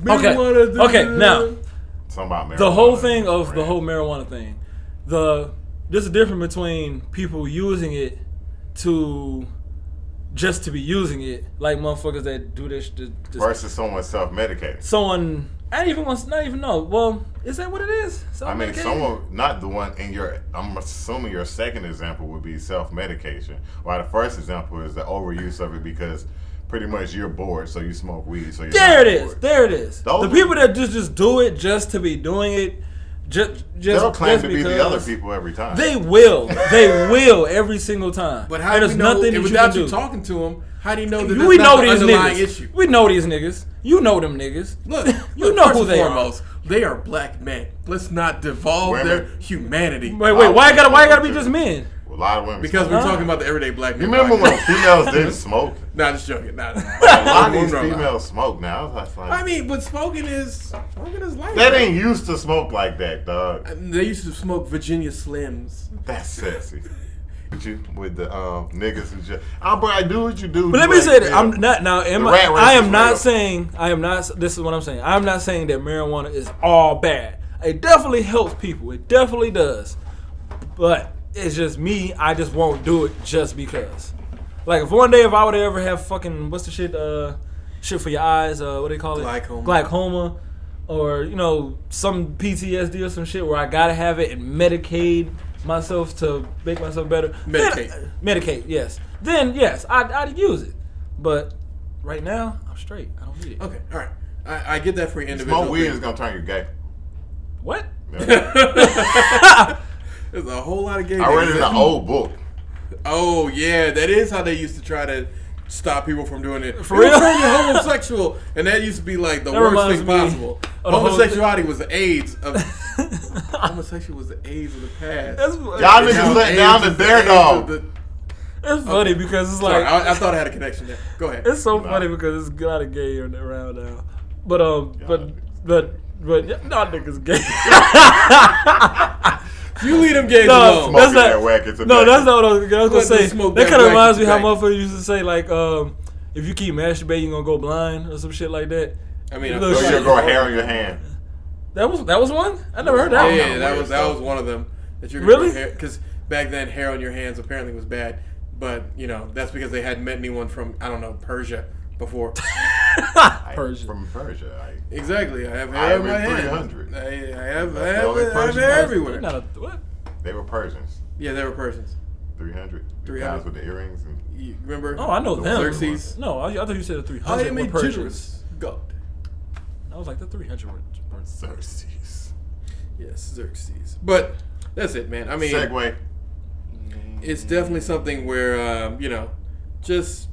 Okay. Now, Something about marijuana. the whole thing of the whole marijuana thing, there's a difference between people using it to just to be using it, like motherfuckers that do this versus someone self-medicating. Someone I not even know. Well, is that what it is? I mean, someone not the one in your. I'm assuming your second example would be self-medication, while the first example is the overuse of it because pretty much you're bored, so you smoke weed. So you're There it bored. is. The people that just do it just to be doing it. They'll claim just to be the other people every time. They will every single time. But how do you know? Without you talking to them, how do you know that we that's know not the these underlying niggas. issue? We know these niggas. You know them niggas. Look, you know first who and they foremost, are. They are black men. Let's not devolve their humanity. Wait, why it gotta be just men? A lot of women. Because we're talking about the everyday black man. You remember when females didn't smoke? Nah, just joking. Nah. A lot of these females smoke now. That's like, I mean, but smoking is life. They didn't used to smoke like that, dog. They used to smoke Virginia Slims. That's sexy. With the niggas who just, bro, I do what you do. But let me say that I'm not now. I am not real. saying. I am not. This is what I'm saying. I'm not saying that marijuana is all bad. It definitely helps people. It definitely does. But it's just me. I just won't do it just because. Like if one day if I would ever have fucking what's the shit for your eyes? What do they call it? Glaucoma, or some PTSD or some shit where I gotta have it and medicate myself to make myself better. Medicate. Yes. Then yes, I'd use it. But right now I'm straight. I don't need it. Okay. All right. I get that for individual. Smoke weed is gonna turn you gay. What? Yeah. There's a whole lot of gay. I read it in an old book. Oh yeah, that is how they used to try to stop people from doing it. For real? Turn you homosexual, and that used to be like the That worst reminds thing me possible. of the whole Homosexuality was the AIDS of homosexual was the AIDS of the past. Y'all niggas let down the dare dog. It's funny because it's Sorry, like I thought I had a connection there. Go ahead. it's so funny because it's a lot of gay around now. But y'all niggas gay. You leave them gays No, alone. that's Smoking not. that whack, it's a No, bad that's thing. not what I was gonna Let them say. smoke That that kind of whack, reminds me it's how back. motherfuckers used to say like, if you keep masturbating, you're gonna go blind or some shit like that. I mean, Look, So shit. you'll grow hair on your hand. That was one. I never heard that one. Yeah, that was one of them. That you're Really? Because back then, hair on your hands apparently was bad. But that's because they hadn't met anyone from Persia before. Persia. From Persia. Exactly. I have I hair on am my in hands. 300. I have That's the only hair Persian everywhere. Not a, what? They were Persians. Yeah, they were Persians. 300. The 300. guys with the earrings. And You remember? Oh, I know them. Xerxes. No, I thought you said the 300 I am were a Persians. generous god. I was like the 300 were Persians. Xerxes. Yes, Xerxes. But that's it, man. I mean, Segway. it's definitely something where just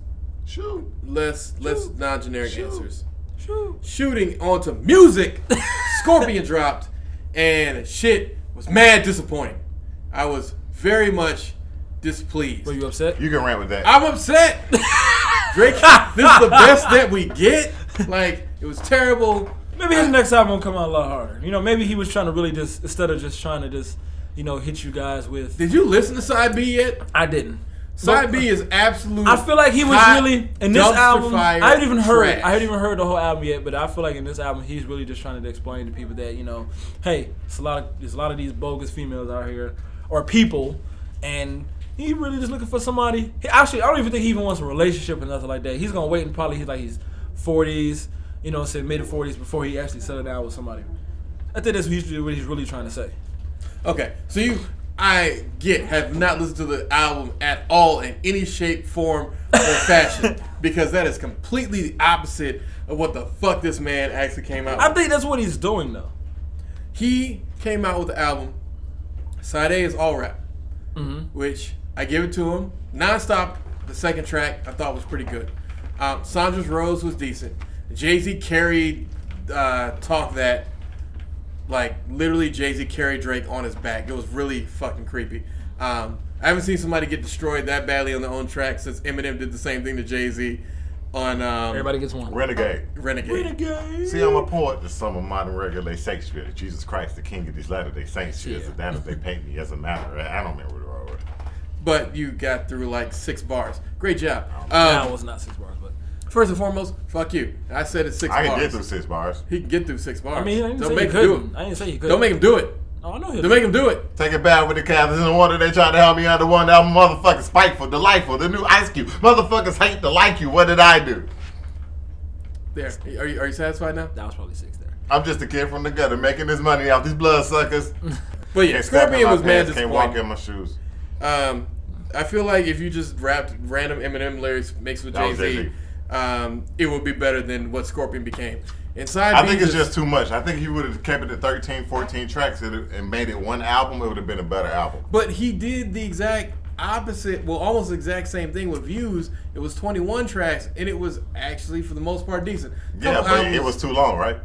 Shoot. less non-generic Shoot. answers. Shoot. Shooting onto music, Scorpion dropped, and shit was mad disappointing. I was very much displeased. Were you upset? You can rant with that. I'm upset. Drake, this is the best that we get. Like, it was terrible. Maybe his next album will come out a lot harder. Maybe he was trying to really just, instead of just trying to just, hit you guys with. Did you listen to Side B yet? I didn't. Side B is absolute. I feel like he was hot really in this dumpster album. fire I haven't even heard. trash. I haven't even heard the whole album yet, but I feel like in this album he's really just trying to explain to people that hey, there's a lot of these bogus females out here or people, and he really just looking for somebody. Actually, I don't even think he even wants a relationship or nothing like that. He's gonna wait and probably he's 40s, say mid 40s before he actually settle down with somebody. I think that's what he's really trying to say. Okay, so have not listened to the album at all in any shape, form, or fashion because that is completely the opposite of what the fuck this man actually came out with. I think that's what he's doing though. He came out with the album. Side A is all rap, which I give it to him. Nonstop, the second track I thought was pretty good. Sandra's Rose was decent. Jay-Z carried Talk That. Like, literally, Jay-Z carried Drake on his back. It was really fucking creepy. I haven't seen somebody get destroyed that badly on their own track since Eminem did the same thing to Jay-Z on Everybody gets one. Renegade. Renegade. See, I'm a poet, the sum of modern regulate Shakespeare. Jesus Christ, the King of these latter-day saints. She is the damn if they paint me as a matter. I don't remember what it was. But you got through like 6 bars. Great job. That was not 6 bars, but First and foremost, fuck you. I said it's 6 bars. I can get through 6 bars. He can get through 6 bars. I mean, I didn't Don't say make he him do couldn't. it. I didn't say he couldn't. Don't make him do it. Oh, I know he'll Don't make him do it. Take it back with the captains in the water. They tried to help me under one album. Motherfuckers spiteful, delightful. The new Ice Cube. Motherfuckers hate to like you. What did I do? There. Are you satisfied now? That was probably 6 there. I'm just a kid from the gutter making this money off these bloodsuckers. But yeah, Can't step in Scorpion my was mad pants, can't walk disappointing. in my shoes. I feel like if you just rapped random Eminem lyrics mixed with That was Jay-Z, it would be better than what Scorpion became. Inside I think it's just too much. I think he would have kept it at 13, 14 tracks and made it one album. It would have been a better album. But he did the exact opposite, well, almost the exact same thing with Views. It was 21 tracks, and it was actually, for the most part, decent. Yeah, but it was too long, right?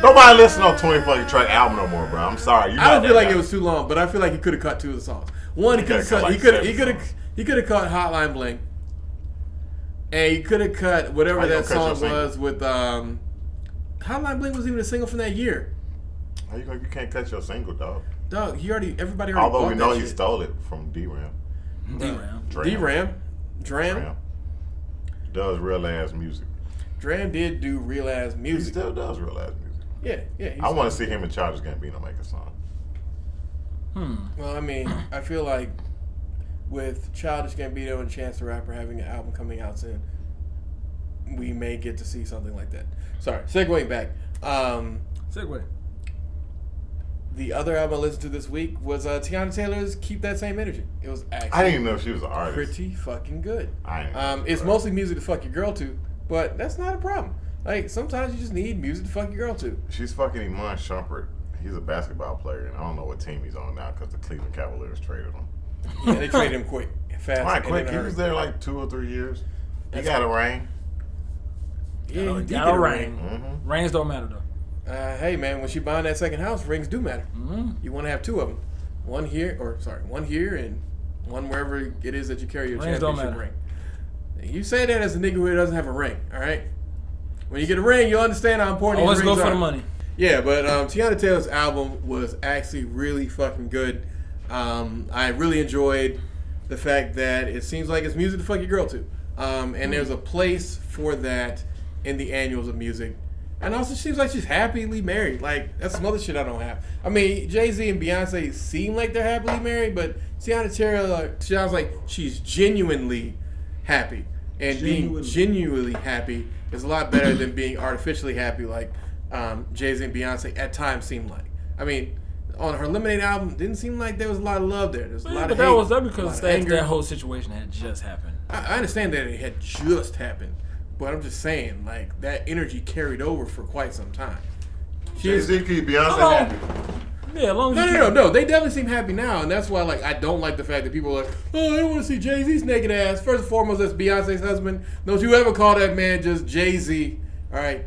Nobody listens to a 20 fucking track album no more, bro. I'm sorry. I don't feel like it was too long, but I feel like he could have cut 2 of the songs. One, he could have cut Hotline Bling, and he could have cut whatever that song was with Hotline Bling was even a single from that year. How you can't cut your single, dog. Dog, everybody already Although bought we know that he shit. stole it from D-Ram. Dram Does real ass music. Dram did do real ass He music. still does real ass music. Yeah. I want to see him and Childish Gambino make a song. Well, I mean, I feel like with Childish Gambino and Chance the Rapper having an album coming out soon, we may get to see something like that. Sorry, segueing back. Segue. The other album I listened to this week was Tiana Taylor's "Keep That Same Energy." It was actually I didn't even know if she was an artist. pretty fucking good. I ain't know It's mostly music to fuck your girl to, but that's not a problem. Like, sometimes you just need music to fuck your girl to. She's fucking Iman Shumpert. He's a basketball player, and I don't know what team he's on now because the Cleveland Cavaliers traded him. Yeah, they traded him quick, fast. Why and quick? in a He hurry. was there like 2 or 3 years. He That's got a ring. Yeah, he did got get a a ring. Mm-hmm. Rings don't matter though. Hey, man, when she buying that second house, rings do matter. Mm-hmm. You want to have 2 of them. One here and one wherever it is that you carry your Rings don't championship matter. ring. You say that as a nigga who doesn't have a ring, all right? When you get a ring, you'll understand how important Always these go rings for are. the money. Yeah, but Tiana Taylor's album was actually really fucking good. I really enjoyed the fact that it seems like it's music to fuck your girl to. And there's a place for that in the annuals of music. And also, she seems like she's happily married. Like, that's some other shit I don't have. I mean, Jay-Z and Beyonce seem like they're happily married, but Tiana Taylor sounds like she's genuinely happy. And being genuinely happy is a lot better than being artificially happy like Jay-Z and Beyonce at times seem like. I mean, on her Lemonade album, didn't seem like there was a lot of love there. There's a lot of hate, that was a lot because of anger. that whole situation had just happened. I understand that it had just happened, but I'm just saying, like, that energy carried over for quite some time. Jay-Z keep Beyonce Oh. happy. Yeah, as long as No. They definitely seem happy now, and that's why, like, I don't like the fact that people are like, oh, I don't want to see Jay-Z's naked ass. First and foremost, that's Beyonce's husband. Don't you ever call that man just Jay-Z, all right?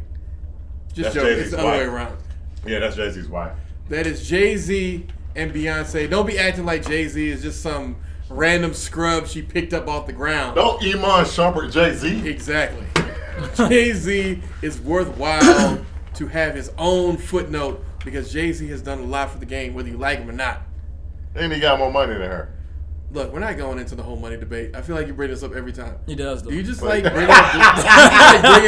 Just That's joking. Jay-Z's It's the other way wife. around. Yeah, that's Jay-Z's wife. That is Jay-Z and Beyonce. Don't be acting like Jay-Z is just some random scrub she picked up off the ground. Don't Iman Shumpert Jay-Z. Exactly. Jay-Z is worthwhile to have his own footnote because Jay-Z has done a lot for the game, whether you like him or not. And he got more money than her. Look, we're not going into the whole money debate. I feel like you bring this up every time. he does though. Do you just like bringing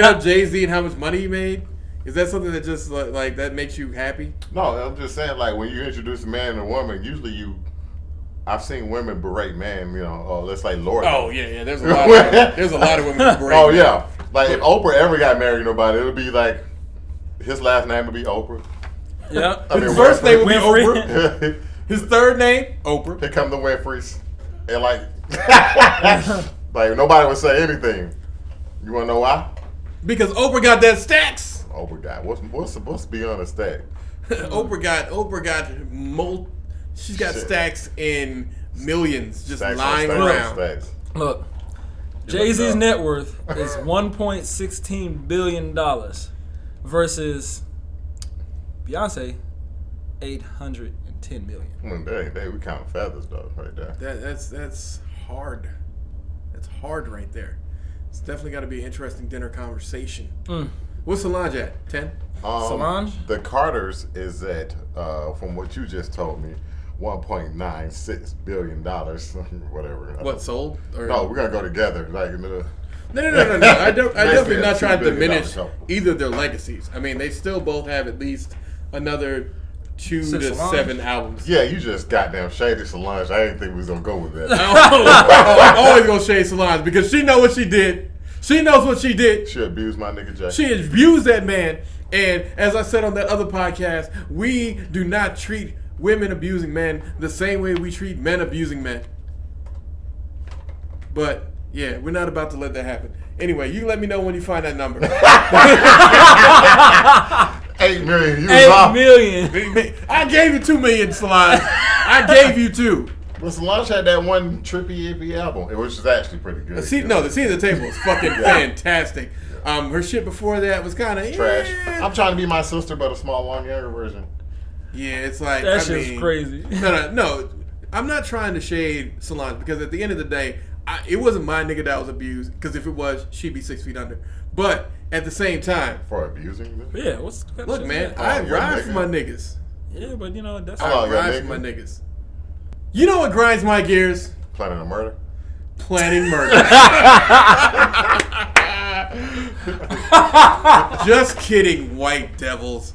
up Jay-Z and how much money he made? Is that something that just like that makes you happy? No, I'm just saying, like, when you introduce a man and a woman, usually I've seen women berate men, let's say Lord. Oh yeah. There's a lot of women who break. Oh yeah. Like if Oprah ever got married to nobody, it would be like his last name would be Oprah. Yeah. I mean, His first name would be Winfrey. Oprah. His third name, Oprah. Here come the Winfreys, and like, like nobody would say anything. You wanna know why? Because Oprah got that stacks. Oprah got what's supposed to be on the stack? Oprah got she's got Shit. stacks in millions just Stacks on lying stacks on around. stacks. Look, Give Jay-Z's it up. net worth is $1.16 billion versus Beyonce, $810 million. We count feathers though, right there. That's hard. That's hard right there. It's definitely got to be an interesting dinner conversation. What's Solange at? 10? Solange? The Carters is at, from what you just told me, $1.96 billion, whatever. What, sold? Or No, we're gonna go together. Like, No. I definitely not trying to $2 billion diminish couple. either of their legacies. I mean, they still both have at least another 2 Since to Solange? 7 albums. Yeah, you just goddamn shaded Solange. I didn't think we was gonna go with that. I'm always gonna shade Solange because she know what she did. She knows what she did. She abused my nigga Jay. She abused that man. And as I said on that other podcast, we do not treat women abusing men the same way we treat men abusing men. But yeah, we're not about to let that happen. Anyway, you let me know when you find that number. 8 million. You was 8 off. million. I gave you 2 million, Solange. I gave you 2. But Solange had that one trippy iffy album, which was actually pretty good. The seat at the table is fucking fantastic. Her shit before that was kind of Trash. I'm trying to be my sister, but a small, long, younger version. Yeah, it's like That shit's crazy. No. I'm not trying to shade Solange because at the end of the day, it wasn't my nigga that was abused. Because if it was, she'd be 6 feet under. But at the same time, For abusing them? Yeah, what's look, man, Oh, I your ride nigga. for my niggas. Yeah, but that's Hold on, I your ride nigga. for my niggas. You know what grinds my gears? Planning a murder? Planning murder. Just kidding, white devils.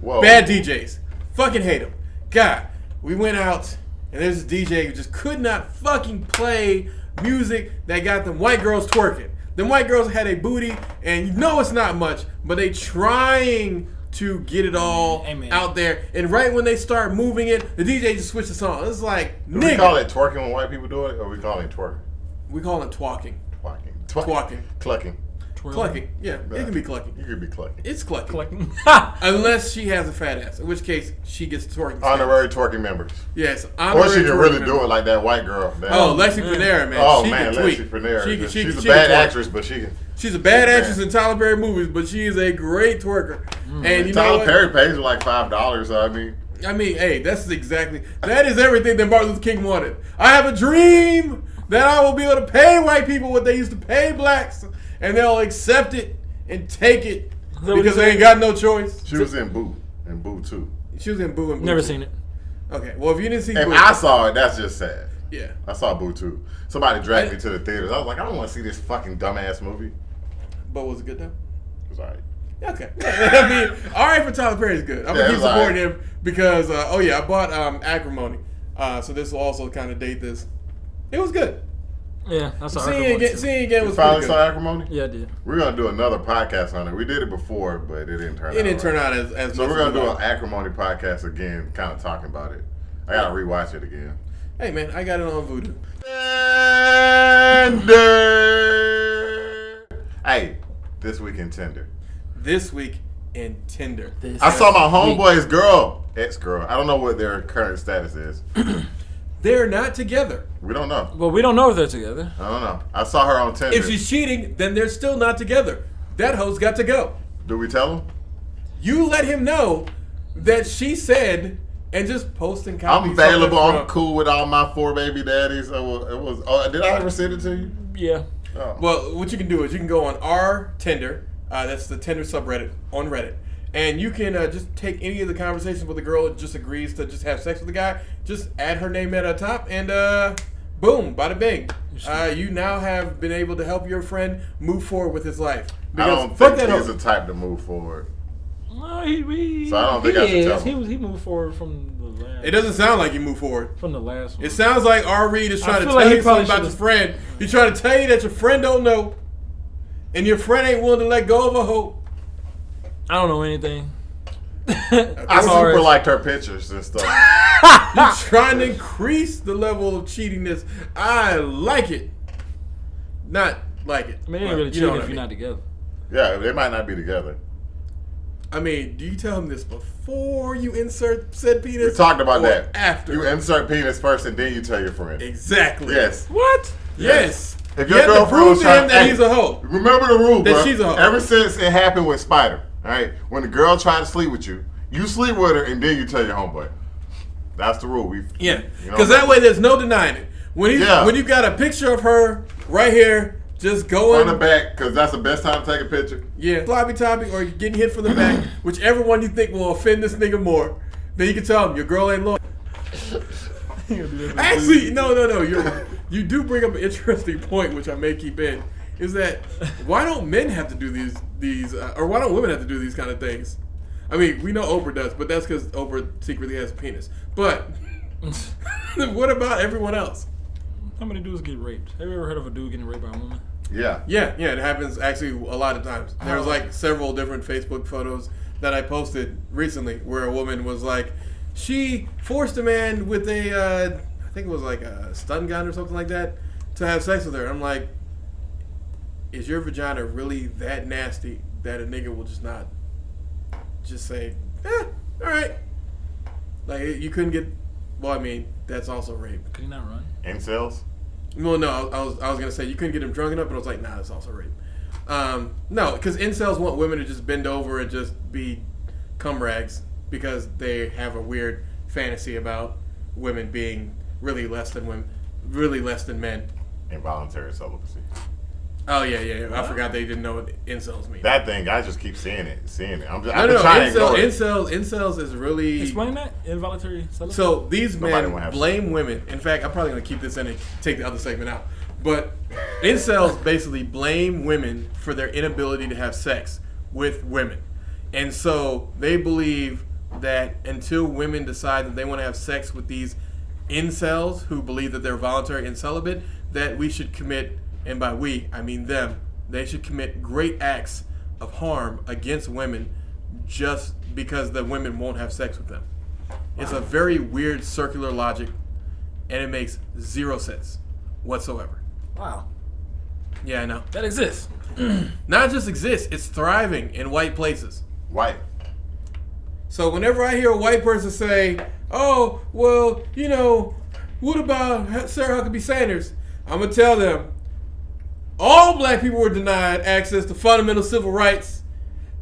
Whoa. Bad DJs. Fucking hate them. God, we went out and there's this DJ who just could not fucking play music that got them white girls twerking. Them white girls had a booty and you know it's not much, but they trying to get it all Amen. out there. And right when they start moving it, the DJ just switched the song. It's like, Do nigga. we call it twerking when white people do it, or we call it twerking? We call it twalking. Twacking. Twalking. Clucking. Clucking. Yeah, it can be clucking. You could be clucking. It's clucking. Clucking. Unless she has a fat ass, in which case she gets twerking. Honorary twerking members. Yes, Or honorary she can twerking really member. do it like that white girl. Lexi Panera, man. Oh, she man, can tweet. Lexi Panera. She She's a can bad twerk. actress, but she can. She's a bad Man. actress in Tyler Perry movies, but she is a great twerker. And you know Tyler what? Perry pays her like $5, so I mean, hey, that is everything that Martin Luther King wanted. I have a dream that I will be able to pay white people what they used to pay blacks, and they'll accept it and take it because they ain't got no choice. she was in Boo, and Boo 2. She was in Boo and Boo. Never 2. seen it. Okay, well, if you didn't see If Boo, I saw it, that's just sad. yeah. I saw Boo 2. Somebody dragged me to the theaters. I was like, I don't want to see this fucking dumbass movie. But was it good though? It was alright. Okay. I mean, all right for Tyler Perry is good. I'm Yeah, gonna keep it's all supporting right. him because I bought Acrimony, so this will also kind of date this. It was good. Yeah, I saw Seeing it again You was finally pretty saw good. Acrimony? Yeah, I did. We're gonna do another podcast on it. We did it before, but it didn't turn out. It didn't turn right. out as So much we're gonna as do we an wanted. Acrimony podcast again, kind of talking about it. I gotta rewatch it again. Hey man, I got it on Voodoo. Hey, this week in Tinder. This week in Tinder. I saw my homeboy's ex-girl. I don't know what their current status is. They're not together. We don't know. Well, we don't know if they're together. I don't know. I saw her on Tinder. If she's cheating, then they're still not together. That hoe's got to go. Do we tell him? You let him know that she said, and just post and copy. I'm available. something I'm cool with all my 4 baby daddies. It was. Oh, did I ever send it to you? Yeah. Oh. Well, what you can do is you can go on our Tinder. That's the Tinder subreddit on Reddit. And you can just take any of the conversations with a girl that just agrees to just have sex with the guy. Just add her name at the top, and boom, bada bing. You now have been able to help your friend move forward with his life. I don't fuck think that he's hoe. the type to move forward. No, he So I don't think I should tell him. He moved forward from the last. It doesn't sound like you move forward. From the last one. It sounds like R. Reed is trying to feel tell like he you something probably about your friend. He's trying to tell you that your friend don't know, and your friend ain't willing to let go of a hope. I don't know anything. I super liked her pictures and stuff. You're trying to increase the level of cheatingness. I like it. Not like it. I mean, it ain't but really you cheating know what if I you're mean. not together. Yeah, they might not be together. I mean, do you tell him this before you insert said penis? We talked about or that. After. You insert penis first and then you tell your friend. Exactly. Yes. What? Yes. If You your have to girlfriend prove was to trying him that he's a hoe. Remember the rule, That bro. she's a hoe. Ever since it happened with Spider, all right? When the girl tried to sleep with you, you sleep with her and then you tell your homeboy. That's the rule. Yeah. You know Because that way there's no denying it. When you got a picture of her right here, just going on the back, because that's the best time to take a picture. Yeah, floppy toppy, or you're getting hit from the back, whichever one you think will offend this nigga more. Then you can tell him your girl ain't loyal. Actually, no. You do bring up an interesting point, which I may keep in, is that why don't men have to do these, or why don't women have to do these kind of things? I mean, we know Oprah does, but that's because Oprah secretly has a penis. But what about everyone else? How many dudes get raped? Have you ever heard of a dude getting raped by a woman? Yeah. Yeah, it happens actually a lot of times. There was like several different Facebook photos that I posted recently where a woman was like, she forced a man with a, I think it was like a stun gun or something like that, to have sex with her. I'm like, is your vagina really that nasty that a nigga will just not just say, all right. Like, you couldn't get, well, I mean, that's also rape. Could he not run? Incels? Well, no, I was gonna say you couldn't get him drunk enough, but I was like, nah, that's also rape. No, because incels want women to just bend over and just be cum rags because they have a weird fantasy about women being really less than men. Involuntary celibacy. Oh yeah. I forgot they didn't know what incels mean. That thing, I just keep seeing it. I've been No, trying to ignore it. incels is really. Explain that. Involuntary celibacy. So these Nobody men will have blame women. In fact, I'm probably going to keep this in and take the other segment out. But incels basically blame women for their inability to have sex with women. And so they believe that until women decide that they want to have sex with these incels who believe that they're voluntary and celibate, that we should commit, and by we, I mean them, they should commit great acts of harm against women just because the women won't have sex with them. It's a very weird circular logic, and it makes zero sense whatsoever. Wow. Yeah, I know. That exists. Not just exists, it's thriving in white places. White. So whenever I hear a white person say, oh, well, you know, what about Sarah Huckabee Sanders? I'm going to tell them, all black people were denied access to fundamental civil rights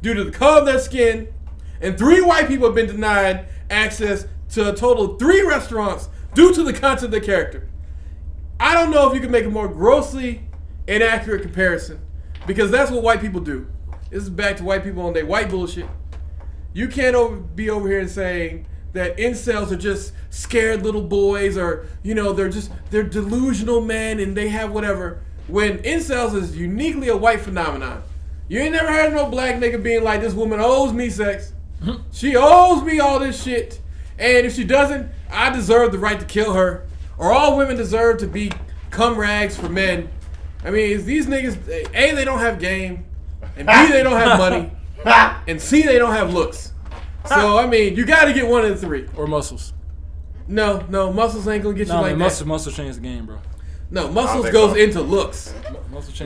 due to the color of their skin, and 3 white people have been denied access to a total of 3 restaurants due to the content of their character. I don't know if you can make a more grossly inaccurate comparison, because that's what white people do. This is back to white people on their white bullshit. You can't be over here and saying that incels are just scared little boys, or, you know, they're delusional men and they have whatever, when incels is uniquely a white phenomenon. You ain't never heard no black nigga being like, this woman owes me sex. She owes me all this shit. And if she doesn't, I deserve the right to kill her. Or all women deserve to be cum rags for men. I mean, these niggas, A, they don't have game. And B, they don't have money. And C, they don't have looks. So, I mean, you got to get one of the 3. Or muscles. No, muscles ain't going to get you like that. Muscle change the game, bro. No, muscles goes into looks.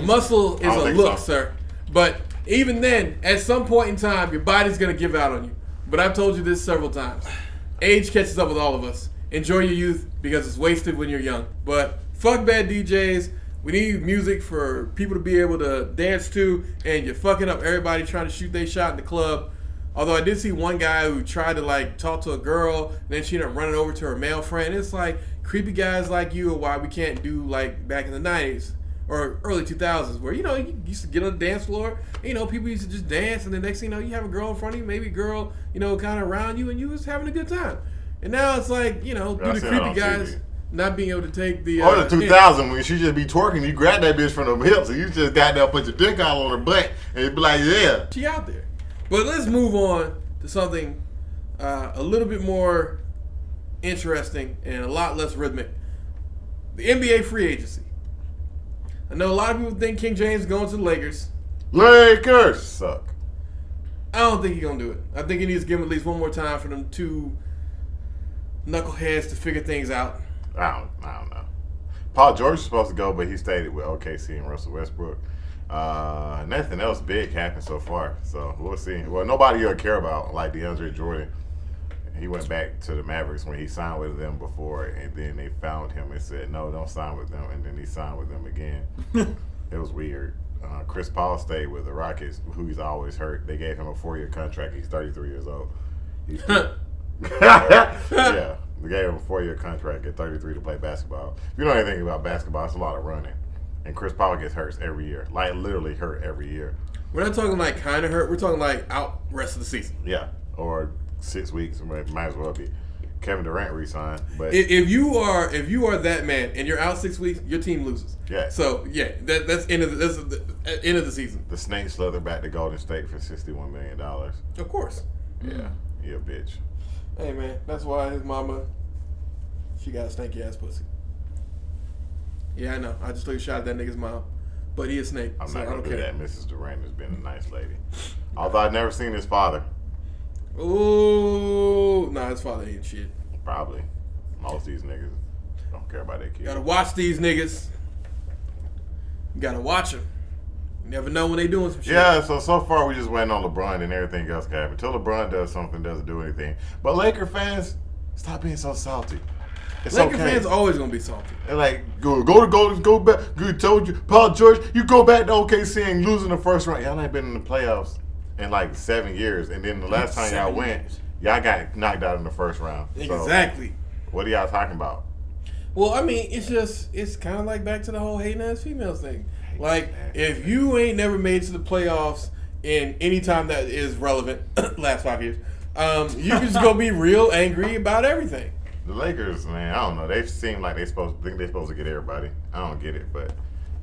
Muscle is a look, sir. But even then, at some point in time, your body's going to give out on you. But I've told you this several times. Age catches up with all of us. Enjoy your youth because it's wasted when you're young. But fuck bad DJs. We need music for people to be able to dance to, and you're fucking up everybody trying to shoot their shot in the club. Although I did see one guy who tried to like talk to a girl, and then she ended up running over to her male friend. It's like creepy guys like you are why we can't do like back in the 90s or early 2000s where, you know, you used to get on the dance floor, you know, people used to just dance, and the next thing you know, you have a girl in front of you, maybe a girl, you know, kind of around you, and you was having a good time. And now it's like, you know, do the creepy guys TV. Not being able to take the... Or the 2000 when she just be twerking, you grab that bitch from the hips, and you just got there, put your dick all on her butt, and you be like, yeah. She out there. But let's move on to something a little bit more interesting and a lot less rhythmic. The NBA free agency. I know a lot of people think King James is going to the Lakers. Lakers suck. I don't think he's going to do it. I think he needs to give him at least one more time for them 2 knuckleheads to figure things out. I don't know. Paul George is supposed to go, but he stayed with OKC and Russell Westbrook. Nothing else big happened so far, so we'll see. Well, nobody you'll care about, like DeAndre Jordan. He went back to the Mavericks when he signed with them before, and then they found him and said, no, don't sign with them, and then he signed with them again. It was weird. Chris Paul stayed with the Rockets, who he's always hurt. They gave him a 4-year contract. He's 33 years old. Yeah, they gave him a 4-year contract at 33 to play basketball. If you know anything about basketball, it's a lot of running. And Chris Paul gets hurt every year. Like, literally hurt every year. We're not talking like kind of hurt. We're talking like out rest of the season. Yeah, or 6 weeks. Might as well be. Kevin Durant re-signed. But if you are that man and you're out 6 weeks, your team loses. Yeah. So yeah, that's end of the season. The Snakes slither back to Golden State for $61 million. Of course. Yeah, he a bitch. Hey man, that's why his mama, she got a stanky ass pussy. Yeah, I know. I just took a shot at that nigga's mom, but he a snake. I'm so not gonna I don't do care. that. Mrs. Durant has been a nice lady. Although I've never seen his father. Ooh, nah, his father ain't shit. Probably. Most of these niggas don't care about their kids. You gotta watch these niggas. You gotta watch them. You never know when they doing some shit. Yeah, so far we just waiting on LeBron and everything else can happen. Until LeBron does something, doesn't do anything. But Laker fans, stop being so salty. It's Laker okay. fans always gonna be salty. They're like, go back. Good, told you, Paul George, you go back to OKC and losing the first round. Y'all ain't been in the playoffs in like 7 years, and then the last time y'all went, y'all got knocked out in the first round. Exactly. So, what are y'all talking about? Well, I mean, it's kind of like back to the whole hating ass females thing. Like, if you ain't never made it to the playoffs in any time that is relevant, last 5 years, you can just go be real angry about everything. The Lakers, man, I don't know. They seem like they're supposed to get everybody. I don't get it, but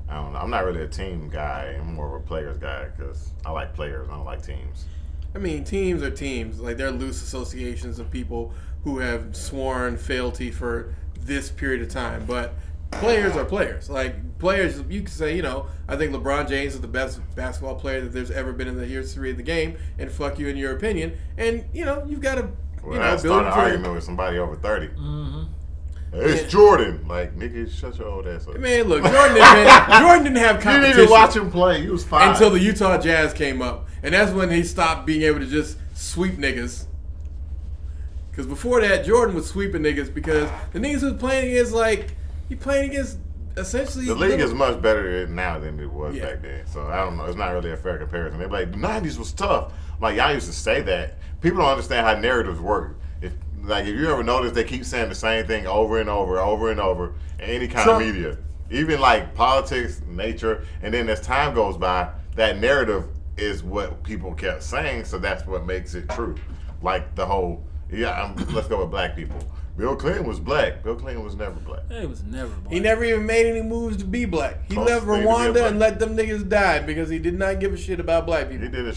I don't know. I'm not really a team guy. I'm more of a players guy because I like players. I don't like teams. I mean, teams are teams. Like, they're loose associations of people who have sworn fealty for this period of time. But players are players. Like, players, you can say, you know, I think LeBron James is the best basketball player that there's ever been in the history of the game, and fuck you in your opinion. And, you know, you've got to, Well, I started an argument with somebody over 30. Mm-hmm. It's Jordan. Like, nigga, shut your old ass up. Man, look, Jordan didn't have competition. You didn't even watch him play. He was fine. Until the Utah Jazz came up. And that's when he stopped being able to just sweep niggas. Because before that, Jordan was sweeping niggas because the niggas who was playing against, like, he playing against essentially... The league is much better now than it was back then. So, I don't know. It's not really a fair comparison. They're like, the 90s was tough. Like, y'all used to say that. People don't understand how narratives work. If you ever notice, they keep saying the same thing over and over in any kind of media. Even, like, politics, nature. And then as time goes by, that narrative is what people kept saying. So, that's what makes it true. Like, the whole... let's go with black people. Bill Clinton was black. Bill Clinton was never black. He was never black. He never even made any moves to be black. He left Rwanda and let them niggas die because he did not give a shit about black people. He did a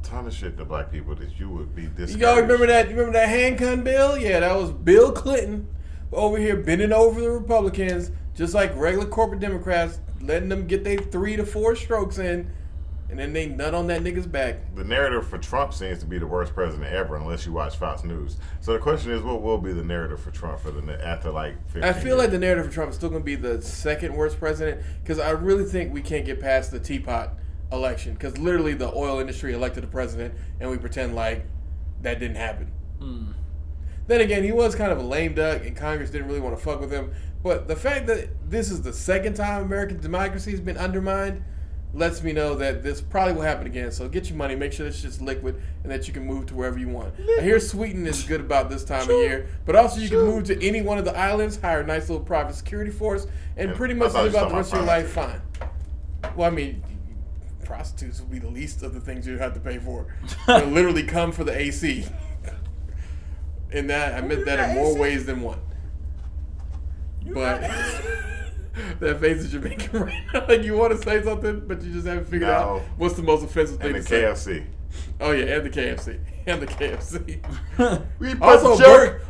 ton of shit to black people that you would be discouraged. Y'all remember that? You remember that handgun bill? Yeah, that was Bill Clinton over here bending over the Republicans, just like regular corporate Democrats, letting them get their 3 to 4 strokes in. And then they nut on that nigga's back. The narrative for Trump seems to be the worst president ever, unless you watch Fox News. So the question is, what will be the narrative for Trump after like 15 I feel years? like the narrative for Trump is still going to be the second worst president because I really think we can't get past the teapot election because literally the oil industry elected a president and we pretend like that didn't happen. Then again, he was kind of a lame duck and Congress didn't really want to fuck with him. But the fact that this is the second time American democracy has been undermined lets me know that this probably will happen again. So get your money, make sure this shit's liquid, and that you can move to wherever you want. I hear Sweden is good about this time of year, but also you can move to any one of the islands, hire a nice little private security force, and pretty much live out the rest of your life fine. Well, I mean, prostitutes will be the least of the things you have to pay for. They'll literally come for the AC. And that I meant that in more ways than one. But that face that you're making right now, like you want to say something, but you just haven't figured out what's the most offensive thing to say. And the KFC. Oh yeah, and the KFC. And the KFC.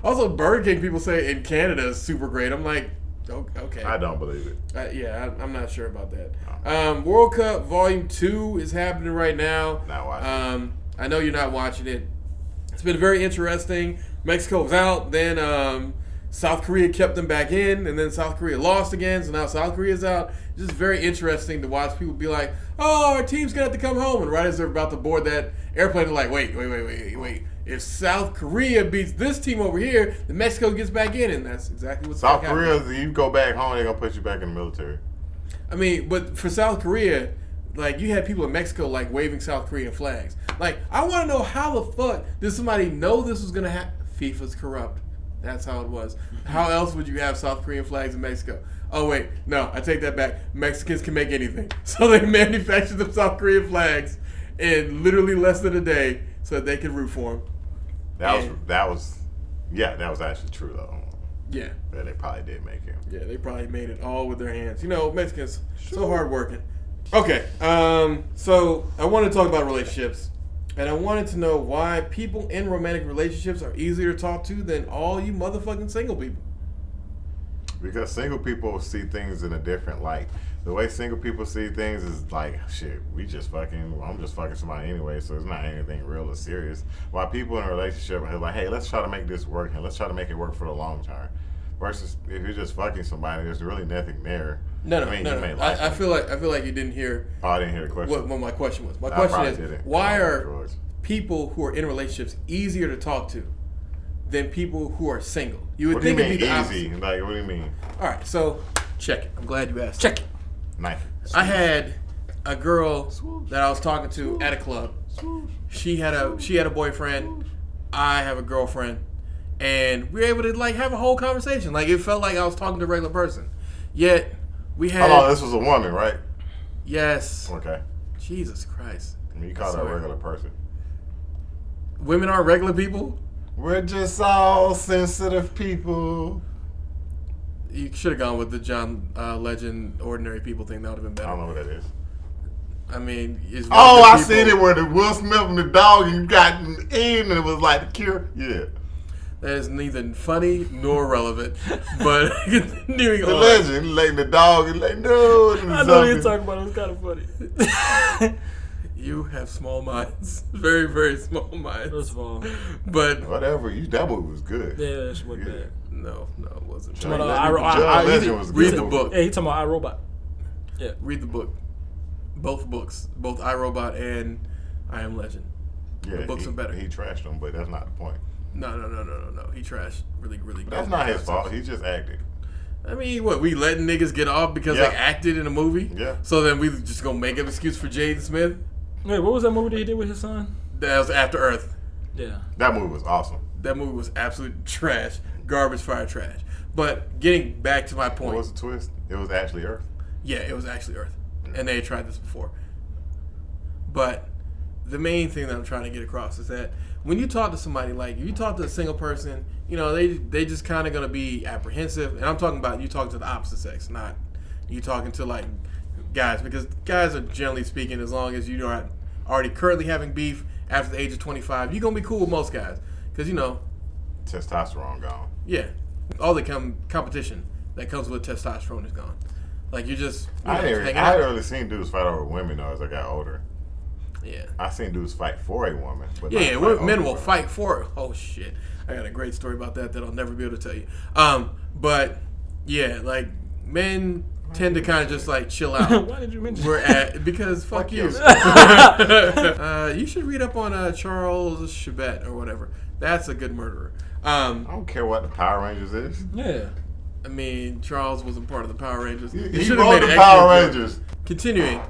Also, Burger King people say in Canada is super great. I'm like, okay. I don't believe it. I'm not sure about that. World Cup Volume 2 is happening right now. Not watching I know you're not watching it. It's been very interesting. Mexico was out, then South Korea kept them back in, and then South Korea lost again, so now South Korea's out. It's just very interesting to watch people be like, oh, our team's going to have to come home. And right as they're about to board that airplane, they're like, wait. If South Korea beats this team over here, then Mexico gets back in, and that's exactly what's South Korea, if you go back home, they're going to put you back in the military. I mean, but for South Korea, like, you had people in Mexico, like, waving South Korean flags. Like, I want to know how the fuck did somebody know this was going to happen? FIFA's corrupt. That's how it was. How else would you have South Korean flags in Mexico? Oh, wait. No, I take that back. Mexicans can make anything. So they manufactured the South Korean flags in literally less than a day so that they could root for them. That was actually true, though. Yeah. Yeah, they probably did make it. Yeah, they probably made it all with their hands. You know, Mexicans, so hardworking. Okay, so I want to talk about relationships. And I wanted to know why people in romantic relationships are easier to talk to than all you motherfucking single people. Because single people see things in a different light. The way single people see things is like, shit, I'm just fucking somebody anyway, so it's not anything real or serious. While people in a relationship are like, hey, let's try to make this work, and let's try to make it work for the long term. Versus if you're just fucking somebody, there's really nothing there. No. I feel like you didn't hear. Oh, I didn't hear the question. What my question was. My question is, why are people who are in relationships easier to talk to than people who are single? You would think it'd be the opposite. Easy? Like, what do you mean? All right, so check it. I'm glad you asked. Check it. Nike. I had a girl that I was talking to at a club. She had a boyfriend. I have a girlfriend. And we were able to, like, have a whole conversation. Like, it felt like I was talking to a regular person. Yet, we had... Hold on, this was a woman, right? Yes. Okay. Jesus Christ. I mean, you call her a regular person. Women aren't regular people? We're just all sensitive people. You should have gone with the John Legend ordinary people thing. That would have been better. I don't know what that is. I mean, I seen it where the Will Smith and the dog and you got in and it was like the Cure. Yeah. That is neither funny nor relevant. But continuing the on. Legend, like the dog and like, no. I know what you're talking about. It was kind of funny. You have small minds. Very, very small minds. First of all. But whatever. That movie was good. Yeah, that shit wasn't bad. No, it wasn't. John John Legend was read good. the book. Yeah, he talking about iRobot. Yeah. Read the book. Both books, both iRobot and I Am Legend. Yeah, the books are better. He trashed them, but that's not the point. No. He trashed really But that's not his fault. He just acted. I mean, what, we letting niggas get off because they acted in a movie? Yeah. So then we just gonna make an excuse for Jaden Smith? Wait, what was that movie that he did with his son? That was After Earth. Yeah. That movie was awesome. That movie was absolute trash. Garbage fire trash. But getting back to my point. What was the twist? It was actually Earth. Yeah, it was actually Earth. And they had tried this before. But the main thing that I'm trying to get across is that when you talk to somebody, like if you talk to a single person, you know, they just kind of going to be apprehensive. And I'm talking about you talking to the opposite sex, not you talking to like guys. Because guys are generally speaking, as long as you're not already currently having beef after the age of 25, you're going to be cool with most guys. Because, you know. Testosterone gone. Yeah. All the competition that comes with testosterone is gone. Like you just hanging out. I hadn't really seen dudes fight over women though as I got older. Yeah. I seen dudes fight for a woman. But Men will fight for it. Oh shit. I got a great story about that I'll never be able to tell you. But yeah, like men tend to kind of just like chill out. Why did you mention because fuck you. You should read up on Charles Chabet or whatever. That's a good murderer. I don't care what the Power Rangers is. Yeah. I mean, Charles wasn't part of the Power Rangers. He wrote the Power Rangers. Continuing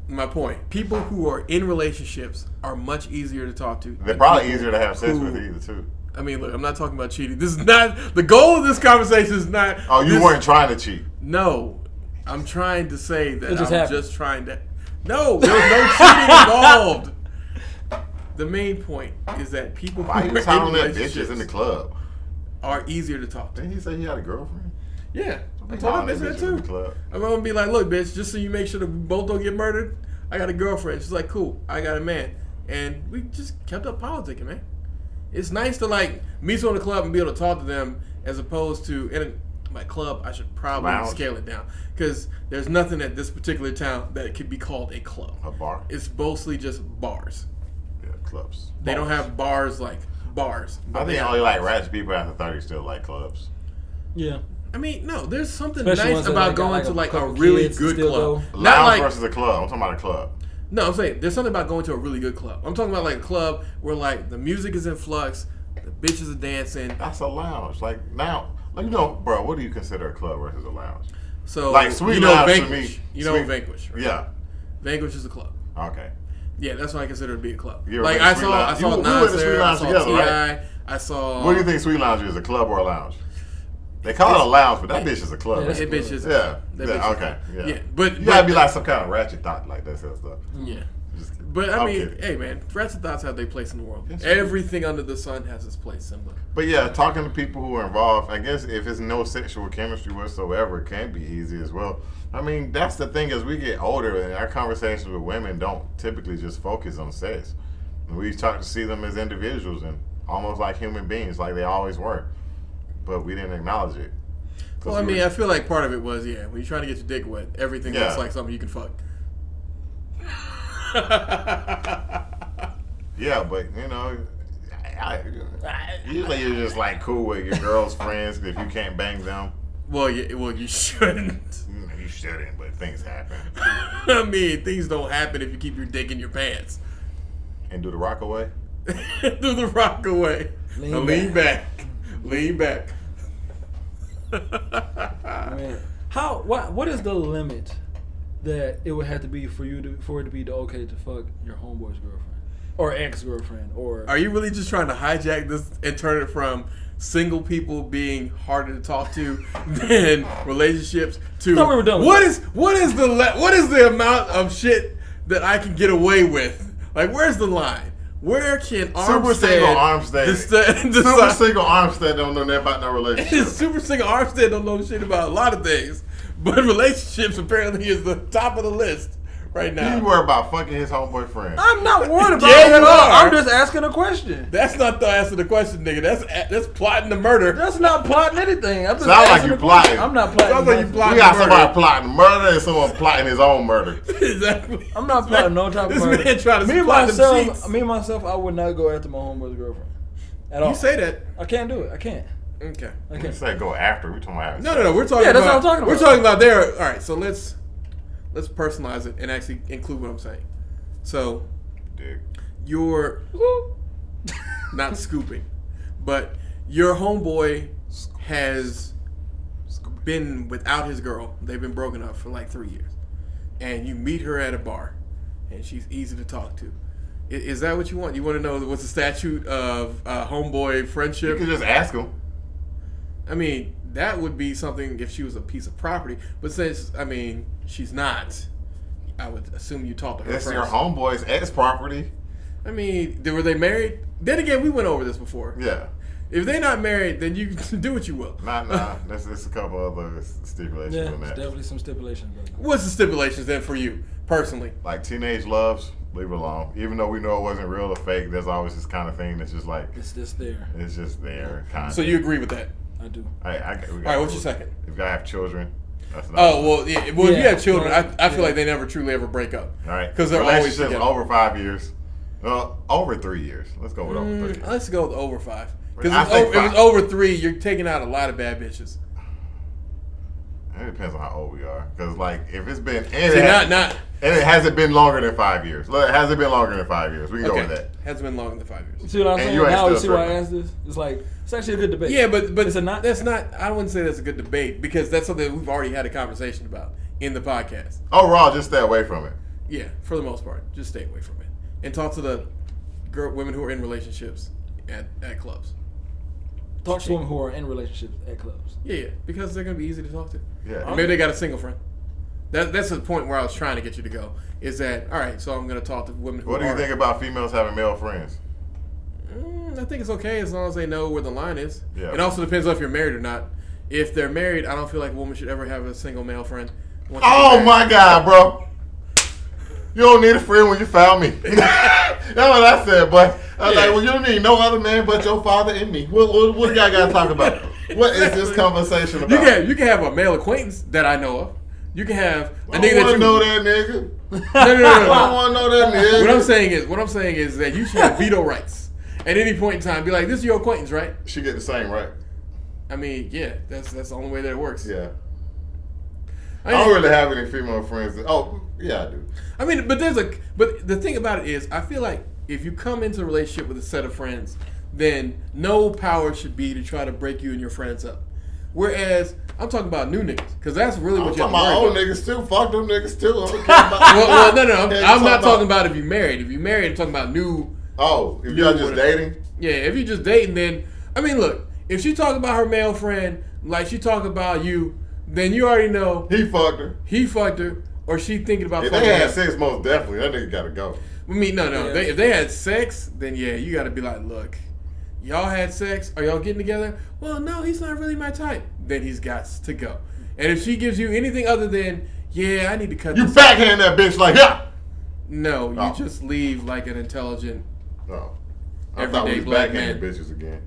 my point. People who are in relationships are much easier to talk to. They're probably easier to have sex with either, too. I mean, look, I'm not talking about cheating. This is not, the goal of this conversation is not. Oh, you weren't trying to cheat. No. I'm trying to say that just trying to. No, there was no cheating involved. The main point is that people who are in relationships in the club are easier to talk to. Didn't he say he had a girlfriend? Yeah. I told that bitch that too. I'm going to be like, look, bitch, just so you make sure that we both don't get murdered, I got a girlfriend. She's like, cool, I got a man. And we just kept up politicking, man. It's nice to like meet someone in the club and be able to talk to them as opposed to in my club. I should probably scale it down because there's nothing at this particular town that could be called a club. A bar? It's mostly just bars. Yeah, clubs. They don't have bars like bars. I think only like ratchet people after 30 still like clubs. Yeah. I mean, no, there's something Especially nice about going to like a really good club. Lounge versus a club. I'm talking about a club. No, I'm saying there's something about going to a really good club. I'm talking about like a club where like the music is in flux, the bitches are dancing. That's a lounge. Like now, like you know, bro, what do you consider a club versus a lounge? So like Sweet Lounge Vanquish. to me, you know Vanquish, right? Yeah. Vanquish is a club. Okay. Yeah, that's what I consider to be a club. Like I saw Nas there, I saw together, T.I., right? I saw. What do you think Sweet Lounge is? A club or a lounge? They call it a lounge, but that bitch is a club. Yeah, that bitch is. Yeah. But you gotta be like some kind of ratchet thought like that stuff. Yeah. But I mean, hey man, ratchet thoughts have their place in the world. Yes, everything under the sun has its place, simply. But yeah, talking to people who are involved, I guess if it's no sexual chemistry whatsoever, it can be easy as well. I mean, that's the thing as we get older, and our conversations with women don't typically just focus on sex. And we start to see them as individuals and almost like human beings, like they always were. But we didn't acknowledge it. Well, I mean, I feel like part of it was, when you're trying to get your dick wet, everything looks like something you can fuck. Yeah, but you know, usually you're just like cool with your girl's friends if you can't bang them. Well, you shouldn't. You shouldn't, but things happen. I mean, things don't happen if you keep your dick in your pants. And do the rock away. Do the rock away. Lean back. Lean back. Man, what is the limit that it would have to be for it to be okay to fuck your homeboy's girlfriend or ex-girlfriend? Or are you really just trying to hijack this and turn it from single people being harder to talk to than relationships to we were done with what is the amount of shit that I can get away with? Like, where's the line? Where can Super Single Armstead don't know nothing about no relationship. Super Single Armstead don't know shit about a lot of things, but relationships apparently is the top of the list right now. You worry about fucking his homeboy friend. I'm not worried about Yeah, it. you are. I'm just asking a question. That's not the answer to the question, nigga. That's plotting the murder. That's not plotting anything. I'm just Sounds like you plotting. I'm not plotting. Sounds like you plotting. We got somebody plotting murder and someone plotting his own murder. Exactly. I'm not plotting no type of murder. Man trying to Me and myself, I would not go after my homeboy's girlfriend at all. You say that. I can't do it. I can't. Okay. When you say go after, we talking about No. We're talking. Yeah, that's about, what I'm talking about. We're talking about there. All right. So let's personalize it and actually include what I'm saying. So Dick. you're not scooping, but your homeboy has been without his girl. They've been broken up for like 3 years, and you meet her at a bar, and she's easy to talk to. Is that what you want? You want to know what's the statute of homeboy friendship? You can just ask him. I mean, that would be something if she was a piece of property. But since, I mean, she's not, I would assume you talked to her It's first. your homeboy's ex-property. I mean, were they married? Then again, we went over this before. Yeah. If they're not married, then you do what you will. Nah. There's a couple other stipulations Yeah, on that. definitely some stipulations. Brother. What's the stipulations then for you, personally? Like teenage loves, leave it alone. Even though we know it wasn't real or fake, there's always this kind of thing that's just like, It's just there. it's just there. Kind of. So you agree with that? I do. All All right, what's your second? If you gotta have children, that's not. Oh, well, if you Yeah, have children, well, I feel yeah. like they never truly ever break up. All right. Because they're always Relationships together. over 5 years. Over 3 years. Let's go with over 3 years. Let's go with over 5. Because I think if five. it's over 3, you're taking out a lot of bad bitches. It depends on how old we are. Because, like, if it's been. See, And it hasn't been longer than 5 years. Look, it hasn't been longer than 5 years. We can go with that. Hasn't been longer than 5 years. See what I'm And saying? you ain't Now you still see why I tripping. asked this? It's like, it's actually a good debate. Yeah, but Is it not? That's not. I wouldn't say that's a good debate because that's something we've already had a conversation about in the podcast. Overall, just stay away from it. Yeah, for the most part, just stay away from it and talk to the women who are in relationships at clubs. Talk to women who are in relationships at clubs. Yeah, because they're gonna be easy to talk to. Yeah. And maybe they got a single friend. That's the point where I was trying to get you to go. Is that all right? So I'm gonna talk to women who. What do you think about females having male friends? I think it's okay as long as they know where the line is. Yeah. It also depends on if you're married or not. If they're married, I don't feel like a woman should ever have a single male friend. once they're Oh married. my God, bro! You don't need a friend when you found me. That's what I said, but I was Yeah. like, well, you don't need no other man but your father and me. What do you got to talk about? What is this conversation about? You can have a male acquaintance that I know of. You can have a I nigga don't that you know that nigga. No. I don't want to know that nigga. What I'm saying is that you should have veto rights at any point in time. Be like, this is your acquaintance, right? She get the same, right? I mean, yeah, that's the only way that it works. Yeah. I I don't really have any female friends. Yeah, I do. I mean, but the thing about it is, I feel like if you come into a relationship with a set of friends, then no power should be to try to break you and your friends up. Whereas I'm talking about new niggas, because that's really I'm what you're talking talking about about. old niggas too. Fuck them niggas too. I don't care about Well, no. Yeah, I'm not talking about if you're married. If you're married, I'm talking about new. Oh, if y'all just dating? Yeah, if you're just dating, then I mean, look, if she talk about her male friend like she talk about you, then you already know He fucked her. he fucked her or she thinking about If fucking they had him. sex, most definitely, that nigga gotta go. I mean, no. Yeah. If they had sex, then yeah, you got to be like, look, y'all had sex. Are y'all getting together? Well, no, he's not really my type. Then he's got to go. And if she gives you anything other than, yeah, I need to cut You this. backhand that bitch like, yeah. No, you Oh. just leave like an intelligent. No. I thought we Everyday was black backhanding man. bitches again.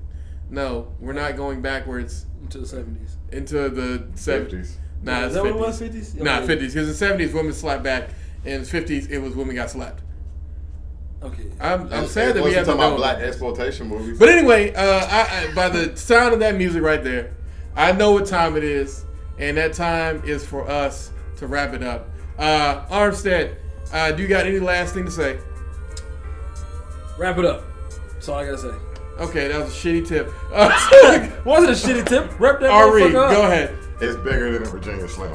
No, we're not going backwards Into the 70s. into the 70s. 50s. Nah, Is it's that 50s. what it was, 50s? Nah, Okay. 50s. Because in the 70s, women slapped back. In the 50s, it was women got slapped. Okay. I'm And sad that we wasn't have to talking know about black that. exploitation movies. But anyway, I by the sound of that music right there, I know what time it is, and that time is for us to wrap it up. Armstead, do you got any last thing to say? Wrap it up. That's all I gotta say. Okay, that was a shitty tip. Wasn't a shitty tip. Wrap that Ari, motherfucker up. go ahead. It's bigger than a Virginia Slim.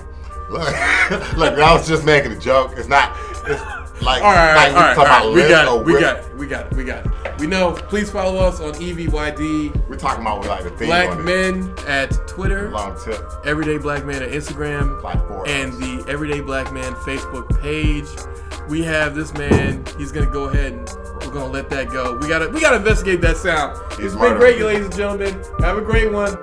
Look, I was just making a joke. It's not. It's like, All right, like all right, talking about all right. We lift got or it. We whip. got it. We know. Please follow us on EVYD. We're talking about like the theme Black on it. Men at Twitter. Long tip. Everyday Black Man at Instagram. Like 4 And hours. the Everyday Black Man Facebook page. We have this man. He's gonna go ahead and we're gonna let that go. We gotta investigate that sound. He's It's been murdering great, people. ladies and gentlemen. Have a great one.